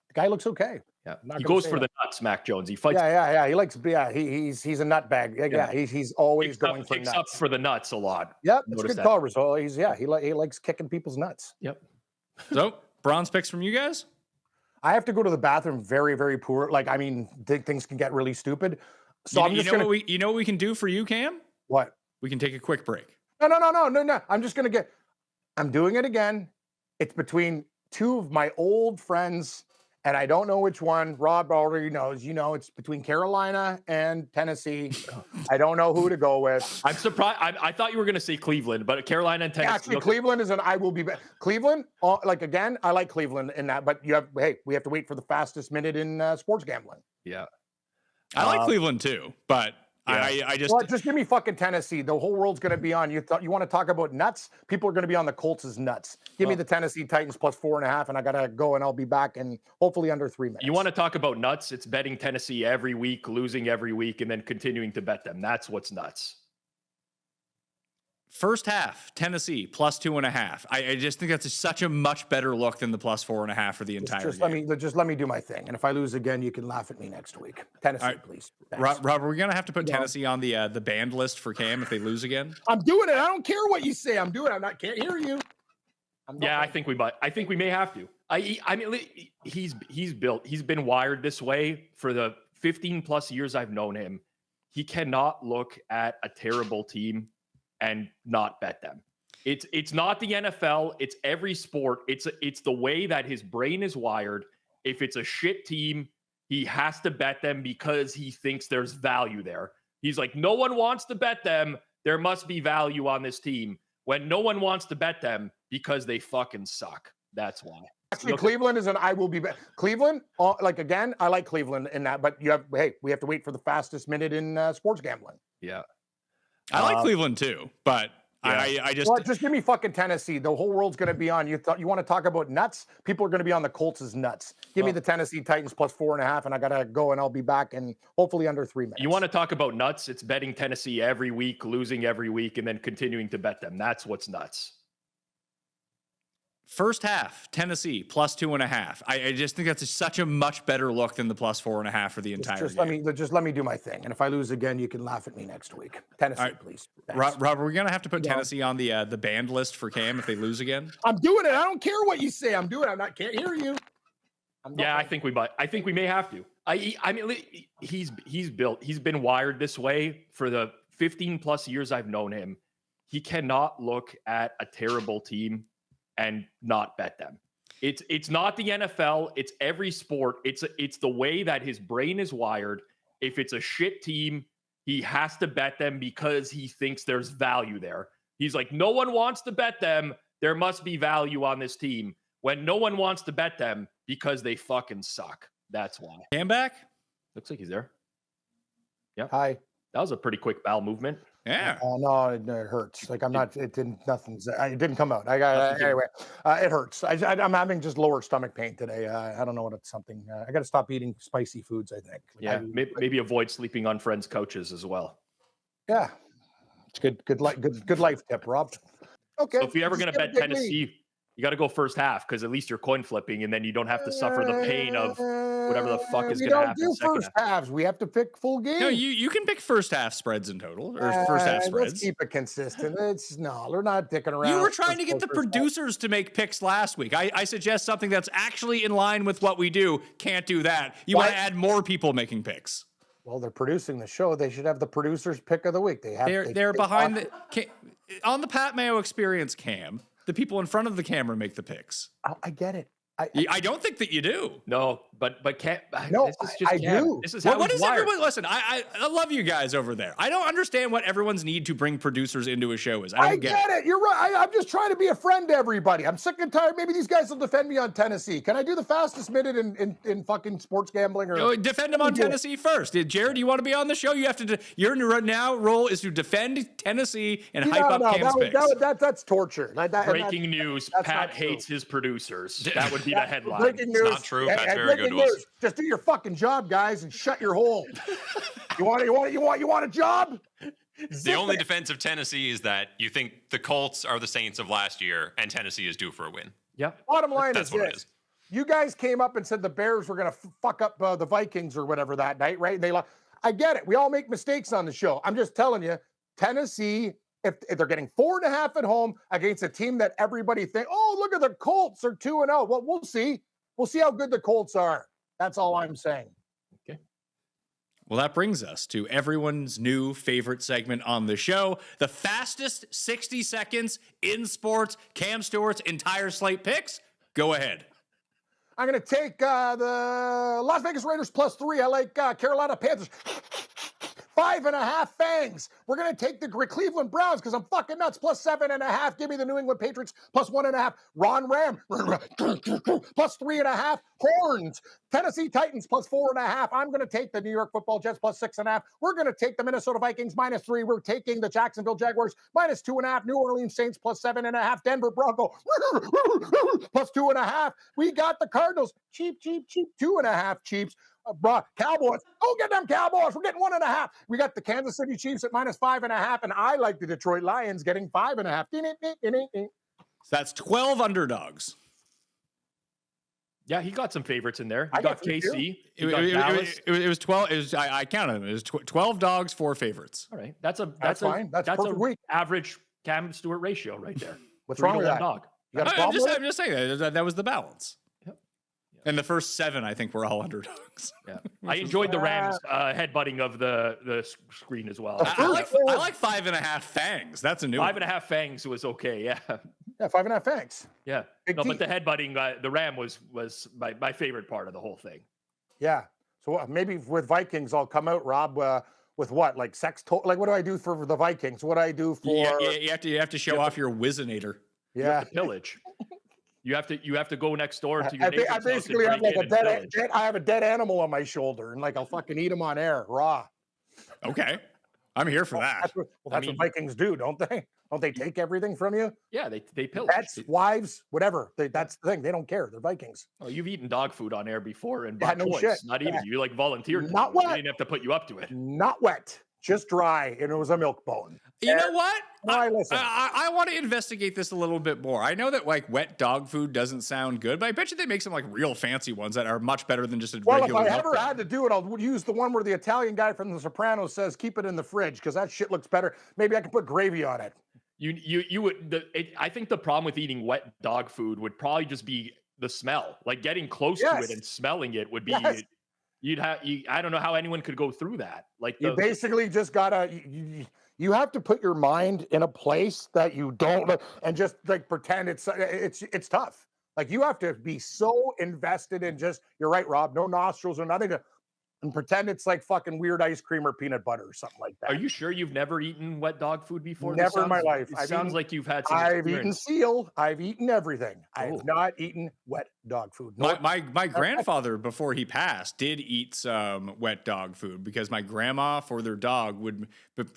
The guy looks okay. Yeah, he goes for the nuts, Mac Jones. He fights. Yeah. He likes. Yeah, he's a nutbag. He's always going for nuts. Up for the nuts a lot. Yep, it's good call, Rizzo. He likes kicking people's nuts. Yep. So, bronze picks from you guys. I have to go to the bathroom very, very poor. Like, I mean, things can get really stupid. So you know what we can do for you, Cam? What? We can take a quick break. No. I'm doing it again. It's between two of my old friends. And I don't know which one. Rob already knows. It's between Carolina and Tennessee. I don't know who to go with. I'm surprised. I thought you were going to say Cleveland, but Carolina and Tennessee. Yeah, actually, Cleveland is I will be back. Cleveland, again, I like Cleveland in that. But we have to wait for the fastest minute in sports gambling. Yeah. I like Cleveland too, but I just give me fucking Tennessee. The whole world's going to be on. You want to talk about nuts? People are going to be on the Colts' nuts. Give me the Tennessee Titans plus 4.5, and I got to go, and I'll be back in hopefully under 3 minutes. You want to talk about nuts? It's betting Tennessee every week, losing every week, and then continuing to bet them. That's what's nuts. First half, Tennessee plus 2.5. I just think that's such a much better look than the plus 4.5 for the entire game. Let me do my thing, and if I lose again, you can laugh at me next week. Tennessee, please. Rob, are we gonna have to put Tennessee on the banned list for Cam if they lose again? I'm doing it. I don't care what you say. I'm doing it. Can't hear you. I think we might. I think we may have to. I mean, he's been wired this way for the 15 plus years I've known him. He cannot look at a terrible team and not bet them. It's not the NFL. It's every sport. It's the way that his brain is wired. If it's a shit team, he has to bet them because he thinks there's value there. He's like, no one wants to bet them. There must be value on this team. When no one wants to bet them because they fucking suck. That's why. Actually, Cleveland is an I will be bet. Cleveland, like again, I like Cleveland in that, but we have to wait for the fastest minute in sports gambling. Yeah. I like Cleveland too, but I just give me fucking Tennessee. The whole world's going to be on. You want to talk about nuts? People are going to be on the Colts' nuts. Give me the Tennessee Titans plus 4.5, and I got to go, and I'll be back in hopefully under 3 minutes. You want to talk about nuts? It's betting Tennessee every week, losing every week, and then continuing to bet them. That's what's nuts. First half, Tennessee plus 2.5. I just think that's such a much better look than the plus 4.5 for the entire game. Let me do my thing, and if I lose again, you can laugh at me next week. Tennessee, right, please. Rob, are we gonna have to put Tennessee on the banned list for Cam if they lose again? I'm doing it. I don't care what you say. I'm doing it. Can't hear you. I think we might. I think we may have to. I mean, he's been wired this way for the 15 plus years I've known him. He cannot look at a terrible team and not bet them. It's not the NFL. It's every sport. It's the way that his brain is wired. If it's a shit team, he has to bet them because he thinks there's value there. He's like, no one wants to bet them. There must be value on this team. When no one wants to bet them because they fucking suck. That's why. Cam back? Looks like he's there. Yeah. Hi. That was a pretty quick bowel movement. Yeah. No, it hurts. Like it didn't come out. Anyway, it hurts. I'm having just lower stomach pain today. I don't know what it's something. I got to stop eating spicy foods, I think. Maybe avoid sleeping on friends' couches as well. Yeah. It's good life tip, Rob. Okay. So if you're ever going to bet Tennessee, you got to go first half because at least you're coin flipping and then you don't have to suffer the pain of whatever the fuck is going to happen. We don't do first halves. We have to pick full game. No, you can pick first half spreads in total or first half spreads. Let's keep it consistent. We're not dicking around. You were trying to get the producers to make picks last week. I suggest something that's actually in line with what we do. Can't do that. You want to add more people making picks. Well, they're producing the show. They should have the producers pick of the week. They're behind on the Pat Mayo Experience, Cam. The people in front of the camera make the picks. I get it. I don't think that you do. No, but Cam. No, this is just I Cam. do. This is how what is wired. everyone? Listen, I love you guys over there. I don't understand what everyone's need to bring producers into a show is. I get it. You're right. I'm just trying to be a friend to everybody. I'm sick and tired. Maybe these guys will defend me on Tennessee. Can I do the fastest minute in fucking sports gambling? Or defend them on Tennessee first. Jared, do you want to be on the show? You have to. Your now role is to defend Tennessee and hype up Cam's picks. That's torture. Breaking news: Pat hates his producers. That would be the headline. Breaking news. It's not true. Pat's very good to us. Just do your fucking job, guys, and shut your hole. You want a job? The only defense of Tennessee is that you think the Colts are the Saints of last year, and Tennessee is due for a win. Yeah. Bottom line That's is what this. it is. You guys came up and said the Bears were going to fuck up the Vikings or whatever that night, right? And I get it. We all make mistakes on the show. I'm just telling you, Tennessee, if they're getting 4.5 at home against a team that everybody think, oh, look at the Colts, they're 2-0. Well, we'll see. We'll see how good the Colts are. That's all I'm saying. Okay. Well, that brings us to everyone's new favorite segment on the show, the fastest 60 seconds in sports, Cam Stewart's entire slate picks. Go ahead. I'm going to take the Las Vegas Raiders +3. I like Carolina Panthers. 5.5 Fangs. We're going to take the Cleveland Browns because I'm fucking nuts. +7.5. Give me the New England Patriots +1.5. Ron Ram +3.5. Horns. Tennessee Titans +4.5. I'm going to take the New York Football Jets +6.5. We're going to take the Minnesota Vikings -3. We're taking the Jacksonville Jaguars -2.5. New Orleans Saints +7.5. Denver Bronco +2.5. We got the Cardinals cheap 2.5 cheaps. Cowboys. Oh, get them Cowboys. We're getting 1.5. We got the Kansas City Chiefs at -5.5, and I like the Detroit Lions getting 5.5. So that's 12 underdogs. Yeah, he got some favorites in there. He got KC. It was 12. It was I counted them. It was 12 dogs, 4 favorites. All right, that's fine. That's perfect week. Average Cam Stewart ratio right there. What's wrong with that? Dog. You got a problem I'm just saying that was the balance. And the first 7, I think, were all underdogs. Yeah, I enjoyed the Rams headbutting of the screen as well. I like 5.5 fangs. That's a new 5.5 fangs was okay. Yeah, yeah, 5.5 fangs. Yeah, no, but the headbutting, the Ram was my favorite part of the whole thing. Yeah, so maybe with Vikings, I'll come out, Rob, with what, like like what do I do for the Vikings? What do I do for? Yeah, you have to show off your Wizinator. Yeah, you have to pillage. You have to go next door to your neighbor's I basically have like I have a dead animal on my shoulder, and like I'll fucking eat them on air raw. Okay, I'm here for that. That's what Vikings do, don't they? Don't they take everything from you? Yeah, they pillage. Pets, wives, whatever. That's the thing. They don't care. They're Vikings. Oh, you've eaten dog food on air before, and no choice. Shit. Not even you like volunteered. Not wet. They didn't have to put you up to it. Not wet. Just dry, and it was a milk bone. You know what? Listen. I want to investigate this a little bit more. I know that like wet dog food doesn't sound good, but I bet you they make some like real fancy ones that are much better than just a regular. Well, if I ever had to do it, I'll use the one where the Italian guy from The Sopranos says, "Keep it in the fridge," because that shit looks better. Maybe I can put gravy on it. You would. I think the problem with eating wet dog food would probably just be the smell. Like getting close to it and smelling it would be. Yes. I don't know how anyone could go through that. Like you basically just gotta. You have to put your mind in a place that you don't, and just like pretend it's tough. Like you have to be so invested in just. You're right, Rob. No nostrils or nothing. And pretend it's like fucking weird ice cream or peanut butter or something like that. Are you sure you've never eaten wet dog food before? Never in my life. It sounds like you've had some I've eaten seal. I've eaten everything. I've not eaten wet dog food. No. My grandfather, before he passed, did eat some wet dog food because my grandma, for their dog,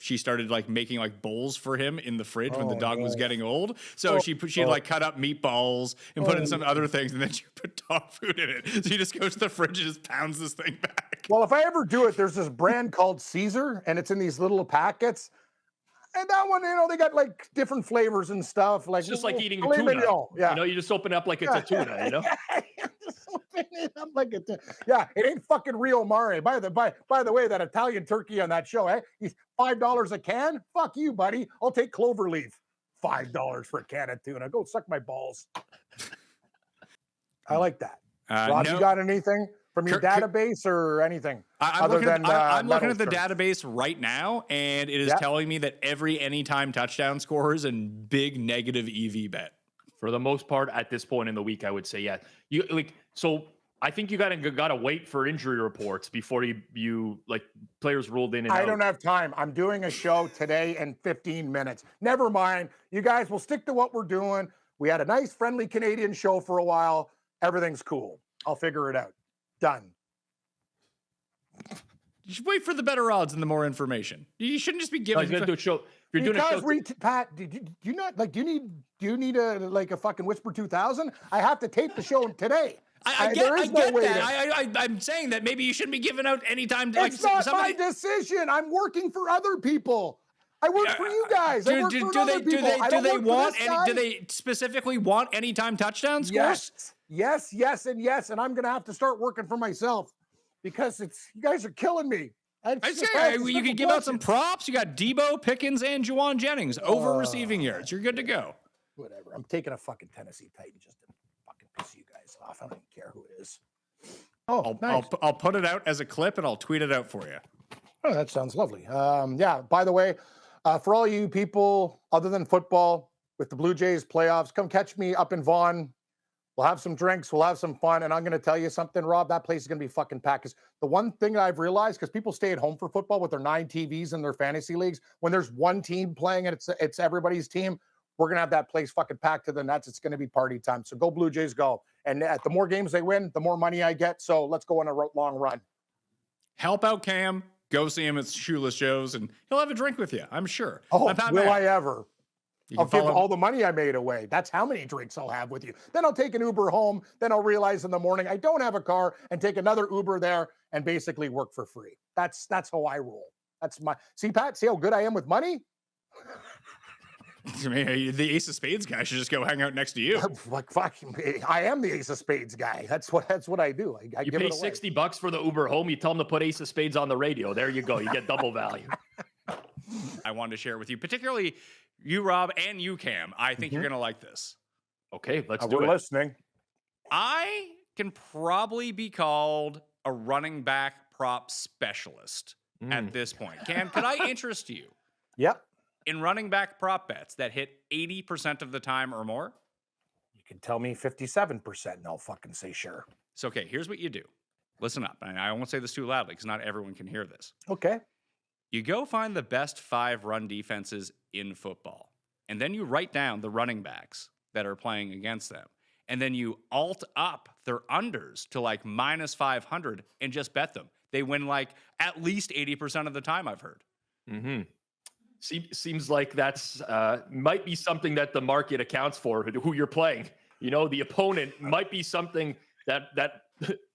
she started like making like bowls for him in the fridge when the dog was getting old. So she'd like cut up meatballs and put in some other things, and then she put dog food in it. So he just goes to the fridge and just pounds this thing back. Well, if I ever do it, there's this brand called Caesar, and it's in these little packets. And that one, they got like different flavors and stuff. Like it's just like eating tuna. Yeah. You just open it up like it's a tuna. Just open it up like a tuna. Yeah, it ain't fucking Rio Mare. By the way, that Italian turkey on that show, he's $5 a can. Fuck you, buddy. I'll take cloverleaf. $5 for a can of tuna. Go suck my balls. I like that. Rob, you got anything from your database or anything? I'm looking at the database right now, and it is telling me that every anytime touchdown scorer is a big negative EV bet. For the most part, at this point in the week, I would say So I think you gotta wait for injury reports before you players ruled in. And I don't have time. I'm doing a show today in 15 minutes. Never mind. You guys will stick to what we're doing. We had a nice, friendly Canadian show for a while. Everything's cool. I'll figure it out. Done. You should wait for the better odds and the more information. You shouldn't just be giving. Do a show. If you're doing a show, Pat, do you not like? Do you need a fucking Whisper 2000? I have to tape the show today. I get that. I'm saying that maybe you shouldn't be giving out anytime. It's not my decision. I'm working for other people. I work for you guys. I work for other people. Do they specifically want anytime touchdown scores? Yes, and I'm gonna have to start working for myself because you guys are killing me. You can give out some props. You got Debo, Pickens, and Juwan Jennings over receiving yards. You're good to go. Whatever. I'm taking a fucking Tennessee Titan just to fucking piss you guys off. I don't even care who it is. Nice. I'll put it out as a clip and I'll tweet it out for you. Oh, that sounds lovely. By the way, for all you people other than football with the Blue Jays playoffs, come catch me up in Vaughan. We'll have some drinks. We'll have some fun. And I'm going to tell you something, Rob, that place is going to be fucking packed. Because the one thing that I've realized, because people stay at home for football with their 9 TVs in their fantasy leagues, when there's one team playing and it's everybody's team, we're going to have that place fucking packed to the nuts. It's going to be party time. So go Blue Jays, go. And the more games they win, the more money I get. So let's go on a long run. Help out Cam. Go see him at Shoeless Joe's, and he'll have a drink with you, I'm sure. Oh, will I ever? I'll give all the money I made away. That's how many drinks I'll have with you. Then I'll take an Uber home. Then I'll realize in the morning I don't have a car and take another Uber there and basically work for free. That's how I roll. See, Pat, see how good I am with money? I mean, the Ace of Spades guy should just go hang out next to you. Like, fuck, I am the Ace of Spades guy. That's what I do. I give pay $60 for the Uber home. You tell them to put Ace of Spades on the radio. There you go. You get double value. I wanted to share with you, particularly you, Rob, and you, Cam. I think you're going to like this. Okay, let's do it. We're listening. I can probably be called a running back prop specialist at this point. Cam, could I interest you? Yep. In running back prop bets that hit 80% of the time or more? You can tell me 57% and I'll fucking say sure. So, okay, here's what you do. Listen up. And I won't say this too loudly because not everyone can hear this. Okay. You go find the best 5 run defenses in football. And then you write down the running backs that are playing against them. And then you alt up their unders to like minus 500 and just bet them. They win like at least 80% of the time, I've heard. Mm-hmm. Seems like that's might be something that the market accounts for who you're playing. You know, the opponent might be something that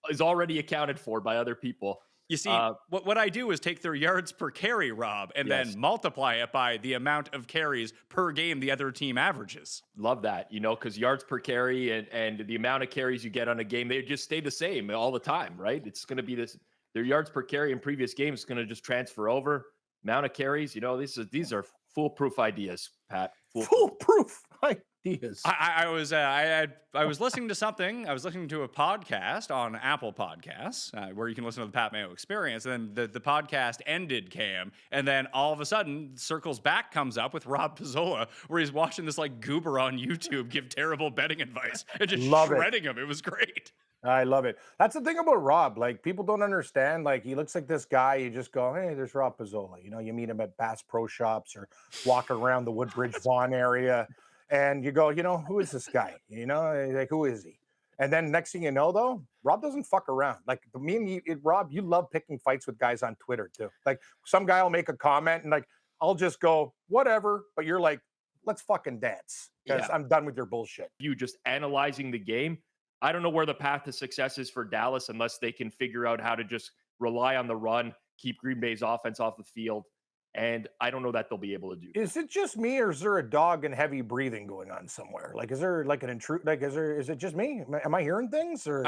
is already accounted for by other people. You see, what I do is take their yards per carry, Rob, and then multiply it by the amount of carries per game the other team averages. Love that, you know, because yards per carry and the amount of carries you get on a game, they just stay the same all the time, right? It's going to be this. Their yards per carry in previous games is going to just transfer over. Amount of carries, you know, these are foolproof ideas, Pat. Foolproof ideas. I was listening to something. I was listening to a podcast on Apple Podcasts where you can listen to the Pat Mayo Experience. And then the podcast ended, Cam, and then all of a sudden, Circles Back comes up with Rob Pizzola, where he's watching this like goober on YouTube give terrible betting advice and just shredding him. It was great. I love it. That's the thing about Rob. Like, people don't understand. Like, he looks like this guy. You just go, hey, there's Rob Pizzola. You know, you meet him at Bass Pro Shops or walk around the Woodbridge Vaughan area, and you go, you know, who is this guy? You know, like, who is he? And then next thing you know, though, Rob doesn't fuck around. Like, me and you, Rob, you love picking fights with guys on Twitter too. Like, some guy will make a comment, and like, I'll just go, whatever. But you're like, let's fucking dance because I'm done with your bullshit. You just analyzing the game. I don't know where the path to success is for Dallas unless they can figure out how to just rely on the run, keep Green Bay's offense off the field. And I don't know that they'll be able to do. Is it just me, or is there a dog and heavy breathing going on somewhere? Like, is there like an intrude? Like, is it just me? Am I hearing things? Or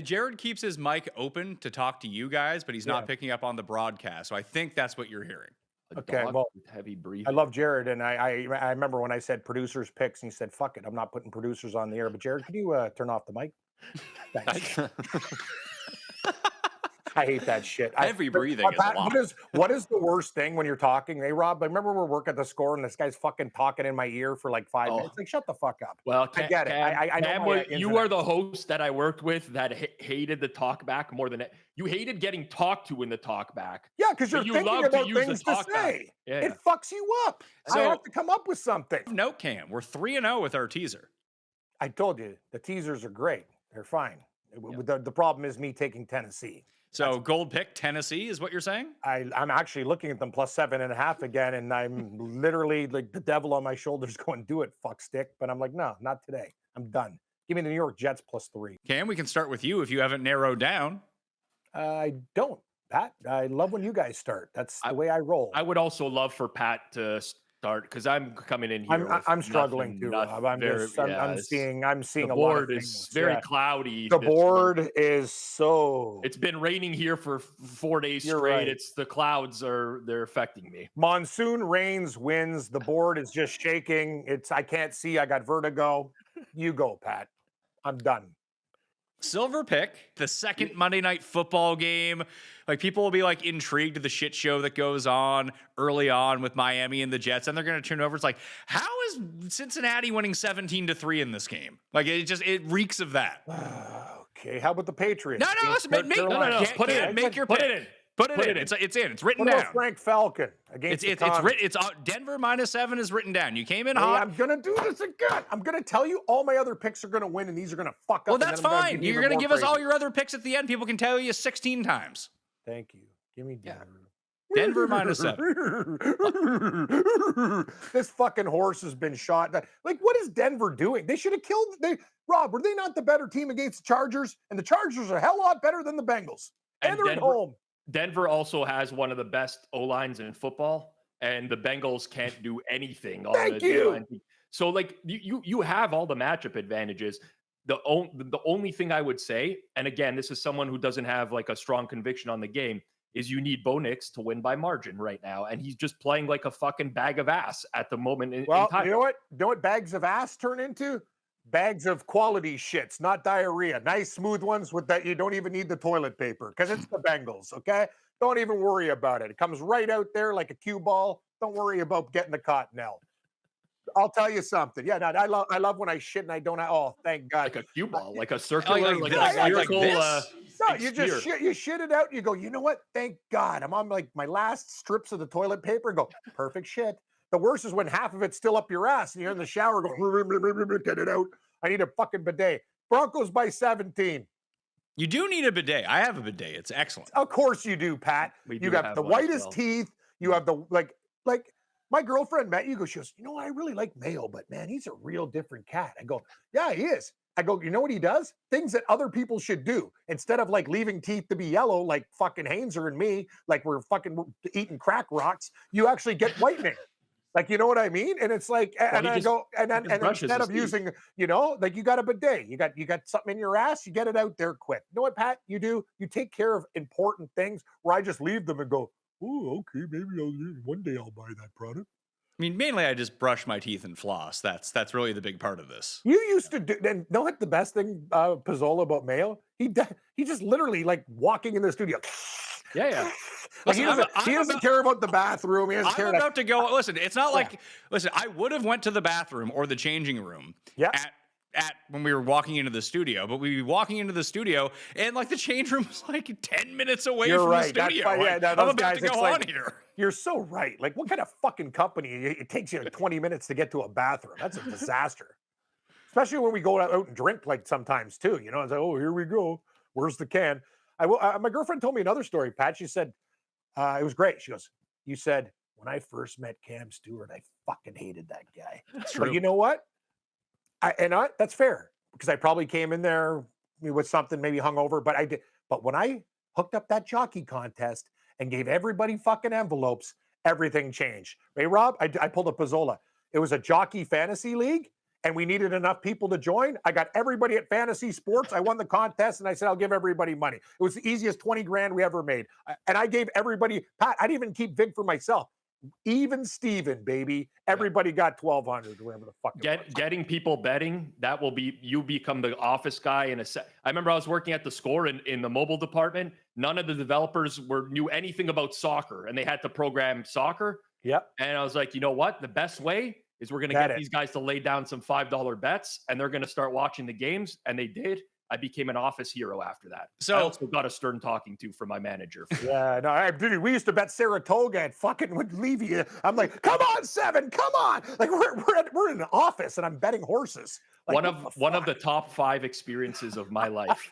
Jared keeps his mic open to talk to you guys, but he's not picking up on the broadcast. So I think that's what you're hearing. Okay, well, heavy breathing. I love Jared, and I remember when I said producers picks, and he said, "Fuck it, I'm not putting producers on the air." But Jared, can you turn off the mic? Thanks. I hate that shit. Heavy breathing is a lot. What is the worst thing when you're talking? Hey, Rob, I remember we're working at the score, and this guy's fucking talking in my ear for like 5 minutes. Like, shut the fuck up. Well, I get it. I know you are the host that I worked with that hated the talk back more than it. You hated getting talked to in the talk back. Yeah, because you're thinking about things to say. Yeah. It fucks you up. So, I have to come up with something. No, Cam, we're 3-0 with our teaser. I told you, the teasers are great. They're fine. The problem is me taking Tennessee. So gold pick Tennessee is what you're saying? I'm actually looking at them plus 7.5 again, and I'm literally like the devil on my shoulders going, do it, fuck stick. But I'm like, no, not today. I'm done. Give me the New York Jets plus 3. Cam, we can start with you if you haven't narrowed down. I don't, Pat. I love when you guys start. That's the way I roll. I would also love for Pat to start because I'm coming in here. I'm struggling too. I'm seeing the a board lot of is very cloudy. The board is so. It's been raining here for 4 days straight. Right. It's the clouds they're affecting me. Monsoon rains, winds. The board is just shaking. I can't see. I got vertigo. You go, Pat. I'm done. Silver pick, the second Monday Night Football game. Like, people will be like intrigued to the shit show that goes on early on with Miami and the Jets, and they're going to turn over. It's like, how is Cincinnati winning 17-3 in this game? Like, it reeks of that. Okay, how about the Patriots? No, listen, put it in. Make your pick. Put it in. It's in. It's written down. Frank Falcon against it's written. It's Denver -7 is written down. You came in hot. I'm gonna do this again. I'm gonna tell you all my other picks are gonna win, and these are gonna fuck up. Well, that's fine. You're gonna give us all your other picks at the end. People can tell you 16 times. Thank you. Give me Denver. Denver -7. This fucking horse has been shot. Like, what is Denver doing? They should have killed. Rob, were they not the better team against the Chargers? And the Chargers are a hell lot better than the Bengals. And they're at home. Denver also has one of the best O-lines in football, and the Bengals can't do anything. Thank you. So, like, you have all the matchup advantages. The only thing I would say, and again, this is someone who doesn't have like a strong conviction on the game, is you need Bo Nix to win by margin right now, and he's just playing like a fucking bag of ass at the moment in time. You know what? You know what bags of ass turn into? bags of quality shits, not diarrhea. Nice smooth ones with that you don't even need the toilet paper because it's the Bengals, okay? Don't even worry about it. It comes right out there like a cue ball. Don't worry about getting the cottonelle. I'll tell you something. Yeah, no, I love when I shit and I don't. Oh, thank God. Like a cue ball, like a circular, like a this, spherical. No, you just you shit it out. And you go. You know what? Thank God. I'm on like my last strips of the toilet paper and go. Perfect shit. The worst is when half of it's still up your ass and you're in the shower going, get it out. I need a fucking bidet. Broncos by 17. You do need a bidet. I have a bidet. It's excellent. Of course you do, Pat. You got the whitest teeth. You have the like my girlfriend met you. She goes, you know, I really like Mayo, but man, he's a real different cat. I go, yeah, he is. I go, you know what he does? Things that other people should do. Instead of like leaving teeth to be yellow, like fucking Hainzer and me, like we're fucking eating crack rocks, you actually get whitening. Like, you know what I mean? And it's like, and I go, and instead of using, you know, like you got a bidet, you got something in your ass, you get it out there quick. You know what, Pat? You take care of important things where I just leave them and go, oh, okay, maybe one day I'll buy that product. I mean, mainly I just brush my teeth and floss. That's really the big part of this. You used to do, and know what the best thing, Pizzola, about Mayo? He just literally like walking in the studio. Yeah. Like he doesn't care about the bathroom. He doesn't care. I'm about to go. Listen, it's not like. Listen, I would have went to the bathroom or the changing room. Yeah. At when we were walking into the studio, but we'd be walking into the studio and like the change room was like 10 minutes away from the studio. I'm about to go on here. You're so right. Like, what kind of fucking company? It takes you 20 minutes to get to a bathroom. That's a disaster. Especially when we go out and drink, like sometimes too. You know, it's like, oh, here we go. Where's the can? My girlfriend told me another story, Pat. She said, it was great. She goes, you said, when I first met Cam Stewart, I fucking hated that guy. But you know what? That's fair because I probably came in there with something maybe hungover, but I did. But when I hooked up that jockey contest and gave everybody fucking envelopes, everything changed. Hey, Rob, I pulled a Pizzola. It was a jockey fantasy league. And we needed enough people to join. I got everybody at Fantasy Sports. I won the contest, and I said, I'll give everybody money. It was the easiest 20 grand we ever made. And I gave everybody, Pat, I didn't even keep Vig for myself. Even Steven, baby. Everybody got 1,200, whatever the fuck it was. Getting people betting, that will be, you become the office guy in a set. I remember I was working at the Score in the mobile department. None of the developers knew anything about soccer, and they had to program soccer. Yep. And I was like, you know what? The best way is we're going to get these guys to lay down some $5 bets, and they're going to start watching the games. And they did. I became an office hero after that. So I also got a stern talking to from my manager. Yeah, no, dude, we used to bet Saratoga at fucking would leave you. I'm like, come on, Seven, come on. Like we're in an office and I'm betting horses. Like, one of the top 5 experiences of my life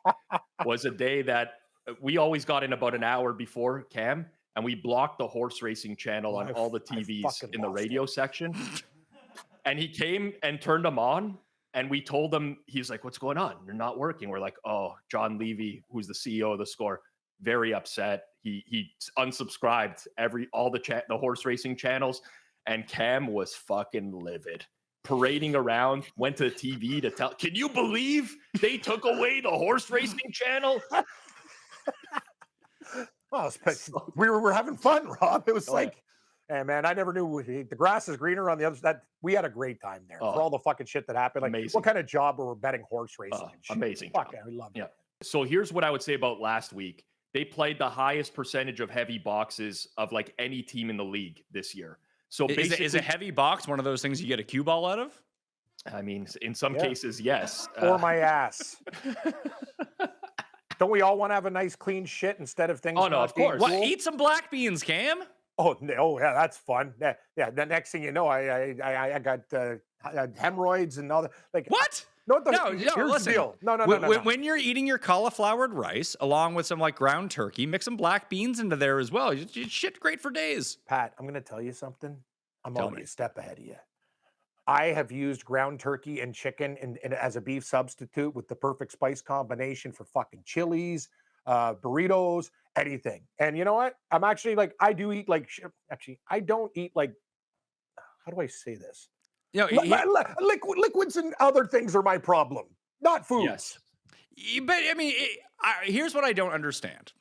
was a day that we always got in about an hour before Cam, and we blocked the horse racing channel on all the TVs in the radio section. And he came and turned them on, and we told him, he's like, what's going on? You're not working. We're like, oh, John Levy, who's the CEO of the Score, very upset. He unsubscribed all the horse racing channels, and Cam was fucking livid. Parading around, went to the TV to tell, can you believe they took away the horse racing channel? Well, we were having fun, Rob. It was hey, man, I never knew the grass is greener on the other side. We had a great time there for all the fucking shit that happened. Like, amazing. What kind of job were we betting horse racing and shit? Amazing. Fuck yeah, we loved it. So here's what I would say about last week. They played the highest percentage of heavy boxes of like any team in the league this year. So is a heavy box one of those things you get a cue ball out of? I mean, in some cases, yes. Or my ass. Don't we all want to have a nice clean shit instead of things? Oh no, of course. What, eat some black beans, Cam. Oh no, yeah, that's fun. Yeah. The next thing you know, I got hemorrhoids and all that. Like what? No, here's the deal. No. When you're eating your cauliflowered rice along with some like ground turkey, mix some black beans into there as well. You shit great for days. Pat, I'm gonna tell you something. I'm already a step ahead of you. I have used ground turkey and chicken as a beef substitute with the perfect spice combination for fucking chilies, burritos, anything. And you know what? I'm actually like, I do eat like, actually, I don't eat like, how do I say this? You know, liquids and other things are my problem, not foods. Yes. But I mean, here's what I don't understand.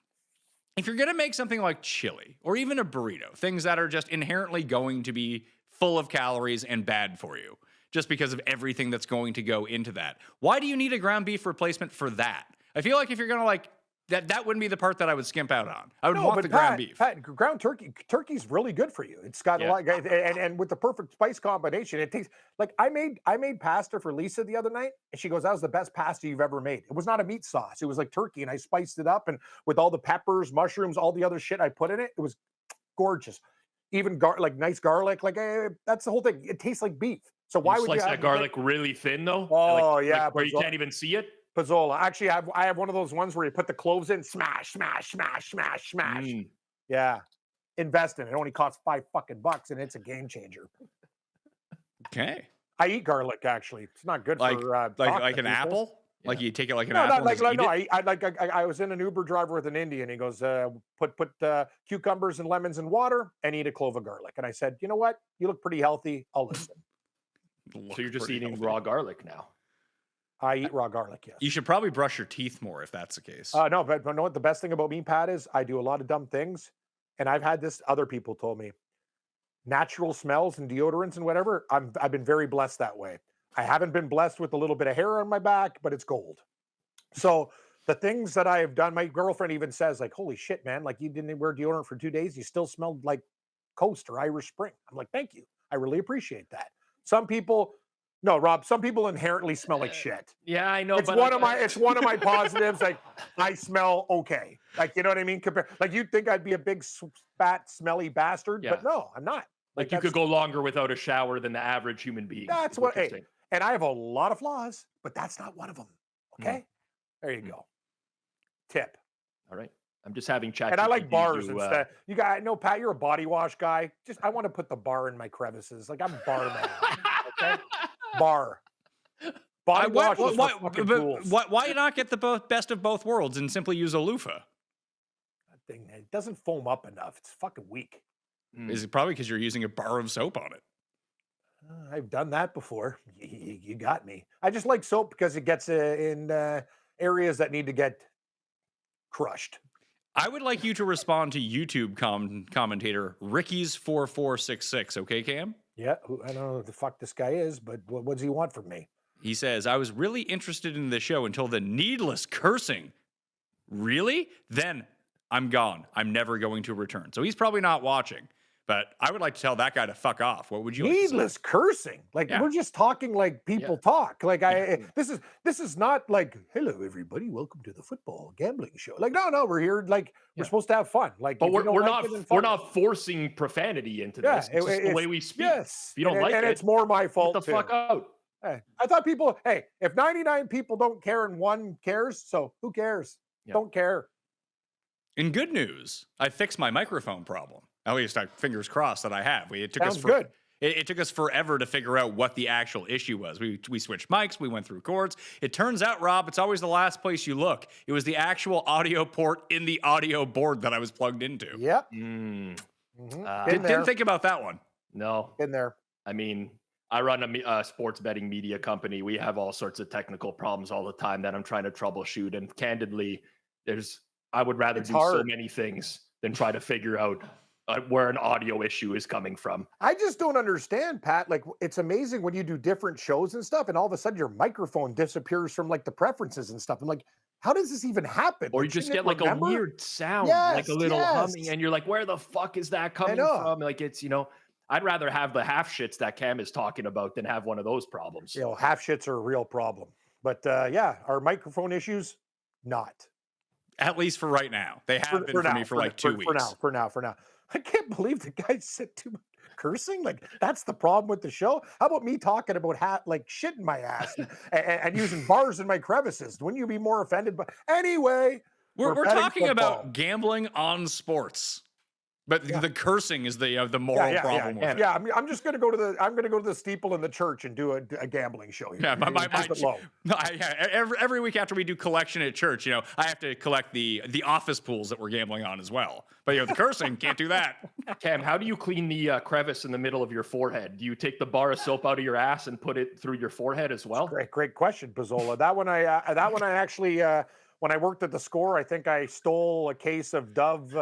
If you're going to make something like chili or even a burrito, things that are just inherently going to be full of calories and bad for you, just because of everything that's going to go into that. Why do you need a ground beef replacement for that? I feel like if you're going to like, that wouldn't be the part that I would skimp out on. I would want the ground beef. Pat, ground turkey's really good for you. It's got a lot, and with the perfect spice combination, it tastes like I made pasta for Lisa the other night, and she goes, "That was the best pasta you've ever made." It was not a meat sauce; it was like turkey, and I spiced it up, and with all the peppers, mushrooms, all the other shit I put in it, it was gorgeous. Even like nice garlic, like that's the whole thing. It tastes like beef. So why would you slice that garlic really thin though? Oh like where you can't even see it. Pizzola. Actually, I have one of those ones where you put the cloves in, smash, smash, smash, smash, smash. Yeah, invest in it. It only costs $5 and it's a game changer. Okay. I eat garlic. Actually, it's not good for like an apple. Yeah. Like you take it like an apple. I was in an Uber driver with an Indian. He goes, put cucumbers and lemons in water and eat a clove of garlic. And I said, you know what? You look pretty healthy. I'll listen. So you're just eating raw garlic now. I eat raw garlic, yes. You should probably brush your teeth more if that's the case. No, but you know what the best thing about me, Pat, is I do a lot of dumb things. And I've had this, other people told me, natural smells and deodorants and whatever, I've been very blessed that way. I haven't been blessed with a little bit of hair on my back, but it's gold. So the things that I have done, my girlfriend even says, like, holy shit, man, like you didn't wear deodorant for 2 days. You still smelled like Coast or Irish Spring. I'm like, thank you. I really appreciate that. Some people... No, Rob, some people inherently smell like shit. Yeah, I know. It's one of my positives. Like I smell okay. Like, you know what I mean? Like you'd think I'd be a big fat, smelly bastard, but no, I'm not. Like you could go longer without a shower than the average human being. That's what, and I have a lot of flaws, but that's not one of them. Okay? There you go. Tip. All right. I'm just having chat. And I like bars instead. You guys know, Pat, you're a body wash guy. I want to put the bar in my crevices. Like I'm bar man. Okay? Bar. Body wash is for fucking fools. Why not get the best of both worlds and simply use a loofah? That thing, it doesn't foam up enough. It's fucking weak. Is it probably because you're using a bar of soap on it? I've done that before. You got me. I just like soap because it gets in areas that need to get crushed. I would like you to respond to YouTube commentator Ricky's4466. Okay, Cam? Yeah, I don't know who the fuck this guy is, but what does he want from me? He says, I was really interested in the show until the needless cursing. Really? Then I'm gone. I'm never going to return. So he's probably not watching. But I would like to tell that guy to fuck off. What would you needless cursing? Like we're just talking like people talk. Like this is not like, hello everybody, welcome to the football gambling show. Like no, we're here like we're supposed to have fun. Like, but we're not forcing profanity into this. It's just the way we speak. Yes, if you don't like it, and it's more my fault. Get the fuck out. Hey, I thought people. Hey, if 99 people don't care and one cares, so who cares? Don't care. In good news, I fixed my microphone problem. At least, fingers crossed that I have. It took us forever to figure out what the actual issue was. We switched mics. We went through chords. It turns out, Rob, it's always the last place you look. It was the actual audio port in the audio board that I was plugged into. Yep. Didn't think about that one. No. In there. I mean, I run a sports betting media company. We have all sorts of technical problems all the time that I'm trying to troubleshoot. And candidly, I would rather do so many things than try to figure out where an audio issue is coming from. I just don't understand, Pat. Like, it's amazing when you do different shows and stuff, and all of a sudden your microphone disappears from like the preferences and stuff. I'm like, how does this even happen? Or you just get like a weird sound, like a little humming, and you're like, where the fuck is that coming from? Like, it's, I'd rather have the half shits that Cam is talking about than have one of those problems. Half shits are a real problem. But our microphone issues, not. At least for right now. They have been for me for like 2 weeks. For now. I can't believe the guy said too much cursing. Like, that's the problem with the show. How about me talking about shit in my ass and using bars in my crevices? Wouldn't you be more offended? But anyway, we're talking about gambling on sports. But the cursing is the moral problem. Yeah, I'm just going to go to the steeple in the church and do a gambling show here. Every week after we do collection at church, I have to collect the office pools that we're gambling on as well. But the cursing, can't do that. Cam, how do you clean the crevice in the middle of your forehead? Do you take the bar of soap out of your ass and put it through your forehead as well? Great question, Pizzola. That one I actually when I worked at the Score, I think I stole a case of Dove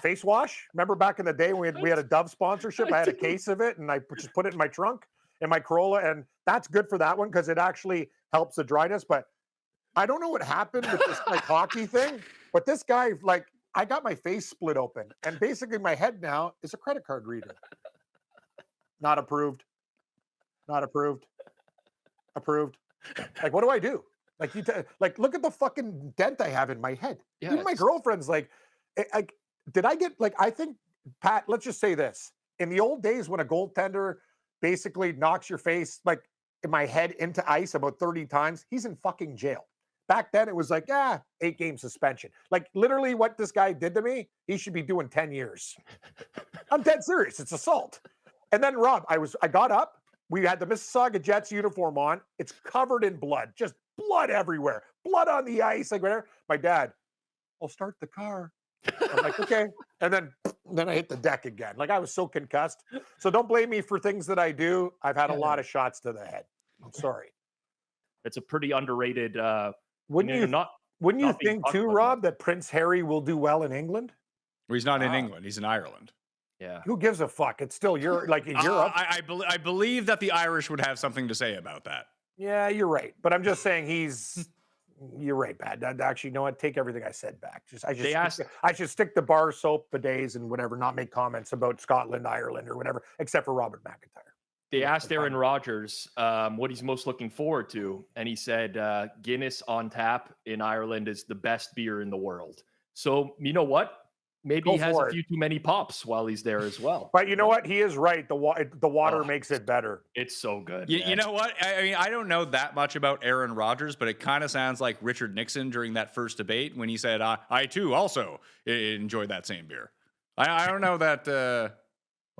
face wash. Remember back in the day when we had a Dove sponsorship? I had a case of it and I just put it in my trunk. in my Corolla, and that's good for that one because it actually helps the dryness. But I don't know what happened with this like hockey thing, but this guy, like, I got my face split open, and basically my head now is a credit card reader. Not approved. Not approved. Approved. Like, what do I do? Like, like, look at the fucking dent I have in my head. Yeah, even my girlfriend's like, did I get like? I think, Pat. Let's just say this: in the old days, when a goaltender basically knocks your face like in my head into ice about 30 times, he's in fucking jail. Back then, it was like, 8-game suspension. Like, literally, what this guy did to me, he should be doing 10 years. I'm dead serious. It's assault. And then, Rob, I got up. We had the Mississauga Jets uniform on. It's covered in blood, just blood everywhere, blood on the ice, like whatever. My dad, I'll start the car. I'm like, okay. And then I hit the deck again. Like, I was so concussed. So don't blame me for things that I do. I've had a lot of shots to the head. I'm sorry. It's a pretty underrated. Wouldn't you think too, Rob, that Prince Harry will do well in England? Well, he's not in England. He's in Ireland. Yeah. Who gives a fuck? It's still like in Europe. I believe that the Irish would have something to say about that. Yeah, you're right. But I'm just saying you're right, Pat. Actually, you know what? Take everything I said back. I should stick to bar soap, bidets, and whatever, not make comments about Scotland, Ireland, or whatever, except for Robert McIntyre. They asked Aaron Rodgers what he's most looking forward to, and he said Guinness on tap in Ireland is the best beer in the world. So you know what? Maybe he has a few too many pops while he's there as well. But you know what? He is right. The water makes it better. It's so good. You know what? I mean, I don't know that much about Aaron Rodgers, but it kind of sounds like Richard Nixon during that first debate when he said, I too also enjoyed that same beer. I don't know that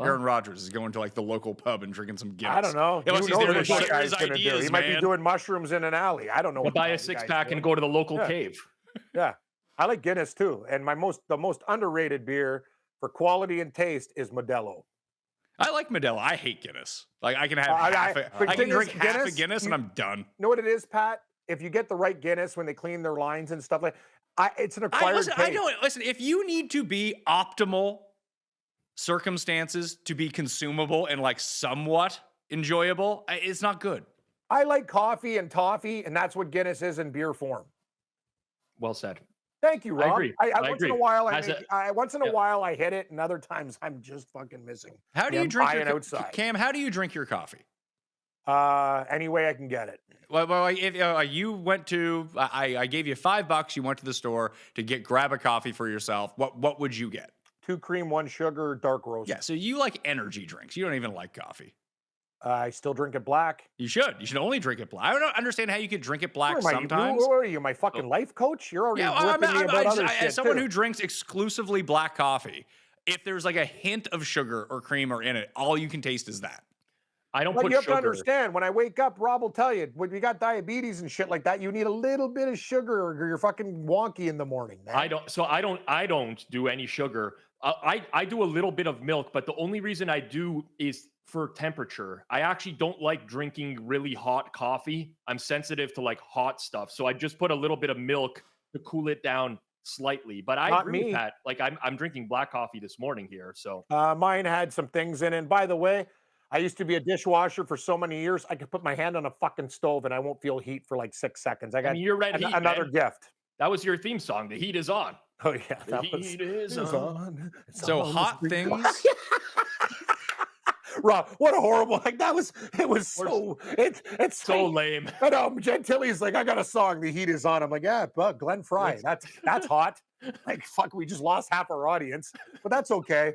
Aaron Rodgers is going to like the local pub and drinking some Guinness. I don't know. Unless he's there to share his ideas, He might be doing mushrooms in an alley. I don't know. We'll buy a 6-pack and go to the local cave. Yeah. I like Guinness too. And the most underrated beer for quality and taste is Modelo. I like Modelo. I hate Guinness. Like I can have I can drink half a Guinness and I'm done. You know what it is, Pat? If you get the right Guinness when they clean their lines and stuff it's an acquired taste. I know it. Listen, if you need to be optimal circumstances to be consumable and like somewhat enjoyable, it's not good. I like coffee and toffee, and that's what Guinness is in beer form. Well said. Thank you, Rob. I agree. Once in a while, I hit it, and other times I'm just fucking missing. How do you drink your outside? Cam? How do you drink your coffee? Any way I can get it. Well, if you went to, I gave you $5. You went to the store to grab a coffee for yourself. What would you get? 2 cream, 1 sugar, dark roast. Yeah, so you like energy drinks. You don't even like coffee. I still drink it black. You should. You should only drink it black. I don't understand how you could drink it black sometimes. Who are you, my fucking life coach? You're already ripping me about other shit, as someone who drinks exclusively black coffee, if there's like a hint of sugar or creamer in it, all you can taste is that. I don't put sugar. You have to understand, when I wake up, Rob will tell you, when you got diabetes and shit like that, you need a little bit of sugar or you're fucking wonky in the morning, man. I don't do any sugar. I do a little bit of milk, but the only reason I do is for temperature. I actually don't like drinking really hot coffee. I'm sensitive to like hot stuff. So I just put a little bit of milk to cool it down slightly. But I agree with that. Like I'm drinking black coffee this morning here. So mine had some things in it. And by the way, I used to be a dishwasher for so many years. I could put my hand on a fucking stove and I won't feel heat for like 6 seconds. I got you're red heat, another gift. That was your theme song. The heat is on. Oh yeah, the heat is on. So hot things. Rob, what a horrible, like it's so lame. I know Gentili's like, I got a song, the heat is on. I'm like, yeah, but Glenn Fry, that's hot. Like, fuck, we just lost half our audience, but that's okay.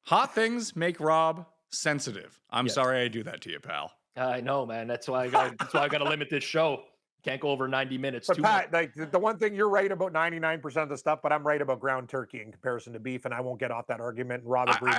Hot things make Rob sensitive. I'm sorry I do that to you, pal. I know, man. That's why I got to limit this show. Can't go over 90 minutes. But Pat, like the one thing, you're right about 99% of the stuff, but I'm right about ground turkey in comparison to beef, and I won't get off that argument. And Rob agrees.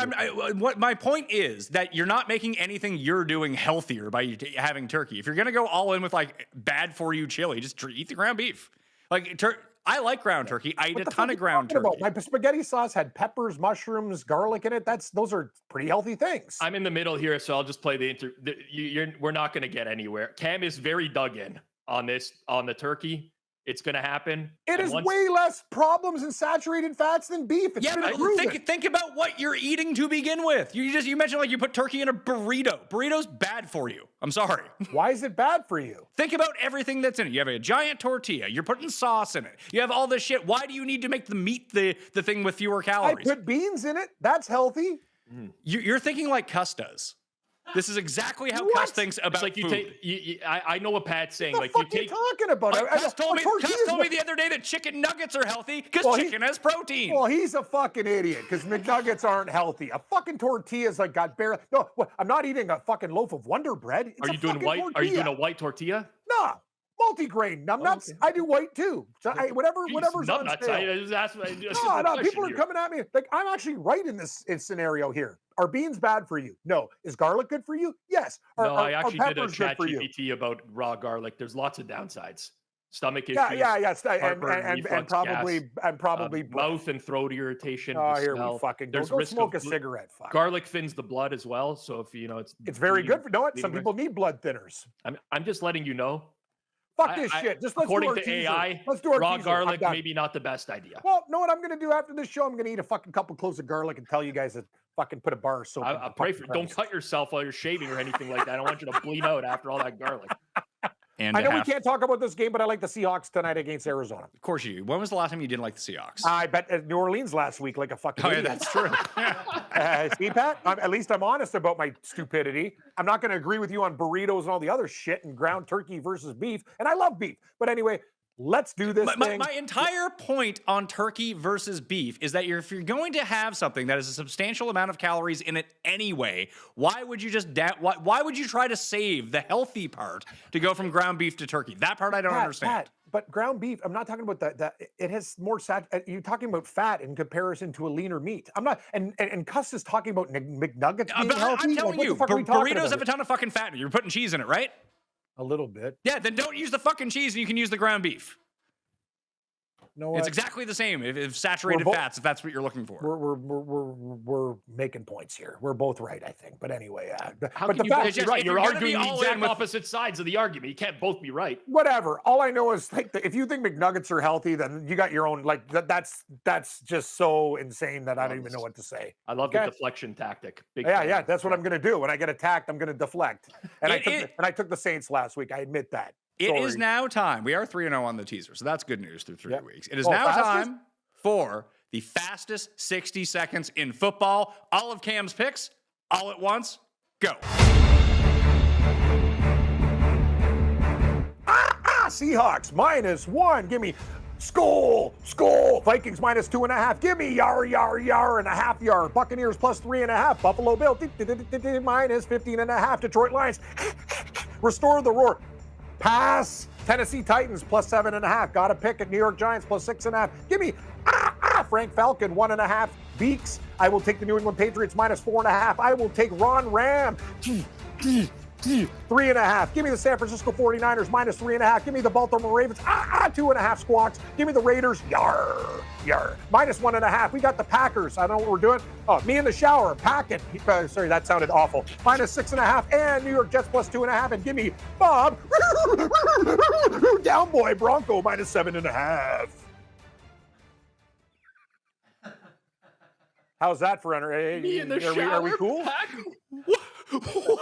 What my point is that you're not making anything you're doing healthier by having turkey. If you're gonna go all in with like bad for you chili, just eat the ground beef. Like I like ground turkey. I eat a ton of ground turkey. My spaghetti sauce had peppers, mushrooms, garlic in it. Those are pretty healthy things. I'm in the middle here, so I'll just play we're not going to get anywhere. Cam is very dug in on the turkey. It's going to happen. It is way less problems in saturated fats than beef. It's think about what you're eating to begin with. You mentioned like you put turkey in a burrito. Burrito's bad for you. I'm sorry. Why is it bad for you? Think about everything that's in it. You have a giant tortilla. You're putting sauce in it. You have all this shit. Why do you need to make the meat the thing with fewer calories? I put beans in it. That's healthy. You're thinking like Cuss does. This is exactly how Cuss thinks about like food. I know what Pat's saying. What the fuck are you talking about? Cuss told me the other day that chicken nuggets are healthy because chicken has protein. Well, he's a fucking idiot because McNuggets aren't healthy. A fucking tortilla's like got barely. No, I'm not eating a fucking loaf of Wonder Bread. It's Are you doing white? Tortilla. Are you doing a white tortilla? No. Multigrain. I'm not. Okay. I do white too. So whatever's on sale. No. People are coming at me like I'm actually right in this scenario here. Are beans bad for you? No. Is garlic good for you? Yes. I actually did a chat GPT about raw garlic. There's lots of downsides. Stomach issues. And probably mouth and throat irritation. Oh, here we fucking go. Go smoke a cigarette. Fuck. Garlic thins the blood as well. So if it's very good for some people need blood thinners. I'm just letting you know. Fuck this shit. Just let's according do our to teaser. AI, let's do our raw teaser. garlic maybe not the best idea. Well, know what I'm gonna do after this show? I'm gonna eat a fucking couple cloves of garlic and tell you guys to fucking put a bar of soap. I pray for you. Don't cut yourself while you're shaving or anything like that. I don't want you to bleed out after all that garlic. And I know we can't talk about this game, but I like the Seahawks tonight against Arizona. Of course you do. When was the last time you didn't like the Seahawks? I bet at New Orleans last week like a fucking idiot. Yeah, that's true. See, Pat? At least I'm honest about my stupidity. I'm not going to agree with you on burritos and all the other shit and ground turkey versus beef. And I love beef. But anyway, let's do this thing. My entire point on turkey versus beef is that if you're going to have something that has a substantial amount of calories in it anyway, why would you why would you try to save the healthy part to go from ground beef to turkey? That part I don't understand. Pat, but ground beef, I'm not talking about that. It has more you're talking about fat in comparison to a leaner meat. I'm not, and Cuss is talking about McNuggets being healthy. I'm telling you, burritos have a ton of fucking fat in it. You're putting cheese in it, right? A little bit. Yeah, then don't use the fucking cheese and you can use the ground beef. No, it's exactly the same if saturated fats, if that's what you're looking for. We're making points here. We're both right, I think. But anyway, how can you both be right? You're arguing the exact opposite sides of the argument. You can't both be right. Whatever. All I know is like if you think McNuggets are healthy, then you got your own. Like that's just so insane that I don't even know what to say. I love the deflection tactic. Yeah. That's what I'm gonna do. When I get attacked, I'm gonna deflect. And I took the Saints last week. I admit that. It is now time. We are 3-0 on the teaser, so that's good news through 3 weeks. It is now time for the fastest 60 seconds in football. All of Cam's picks, all at once. Go. Seahawks -1. Give me Skull. Vikings -2.5. Give me yar and a half yar. Buccaneers +3.5. Buffalo Bill -15.5. Detroit Lions restore the roar. Pass. Tennessee Titans +7.5. Got to pick at New York Giants +6.5. Give me Frank Falcon 1.5. Beaks. I will take the New England Patriots -4.5. I will take Ron Ram 3.5. Give me the San Francisco 49ers -3.5. Give me the Baltimore Ravens 2.5 squawks. Give me the Raiders yar -1.5. We got the Packers. I don't know what we're doing. Oh, me in the shower packing. Sorry, that sounded awful. -6.5 and New York Jets +2.5. And give me Bob down boy Bronco -7.5. How's that for me in the shower? Are we cool?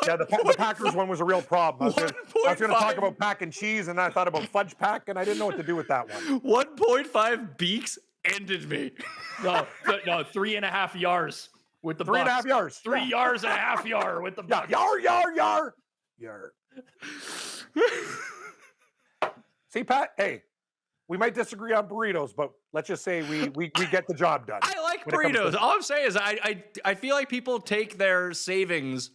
Yeah, the Packers one was a real problem. I was going to talk about pack and cheese, and I thought about fudge pack, and I didn't know what to do with that one. 1.5 beaks ended me. No, 3.5 yards with the 3.5 yards. 3 yards and a half yard with the Bucks. Yar. See, Pat, hey, we might disagree on burritos, but let's just say we get the job done. I like burritos. All I'm saying is I feel like people take their savings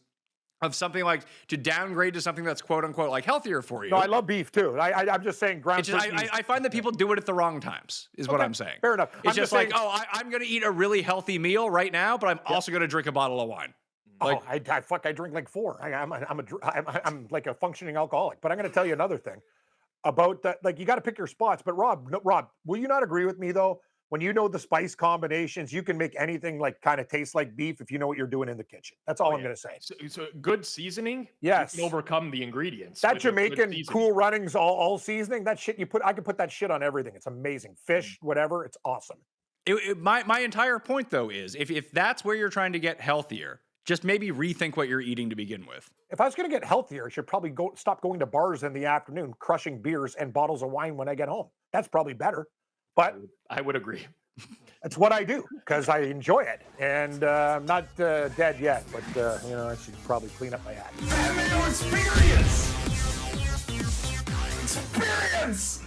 of something like to downgrade to something that's quote unquote like healthier for you. No, I love beef too. I'm just saying ground turkey. I find that people do it at the wrong times is what I'm saying. Fair enough. It's just like, I'm going to eat a really healthy meal right now, but I'm also going to drink a bottle of wine. Like, I drink like 4. I'm like a functioning alcoholic. But I'm going to tell you another thing about that. Like you got to pick your spots. But Rob, will you not agree with me though? when you know the spice combinations, you can make anything like kind of taste like beef if you know what you're doing in the kitchen. That's all I'm going to say. So good seasoning, yes, you can overcome the ingredients. That Jamaican Cool Runnings all seasoning, that shit I could put that shit on everything. It's amazing. Fish, whatever, it's awesome. My entire point though is if that's where you're trying to get healthier, just maybe rethink what you're eating to begin with. If I was going to get healthier, I should probably stop going to bars in the afternoon, crushing beers and bottles of wine when I get home. That's probably better. But I would agree. That's what I do because I enjoy it. And I'm not dead yet, but I should probably clean up my act. Pat Mayo Experience! Experience!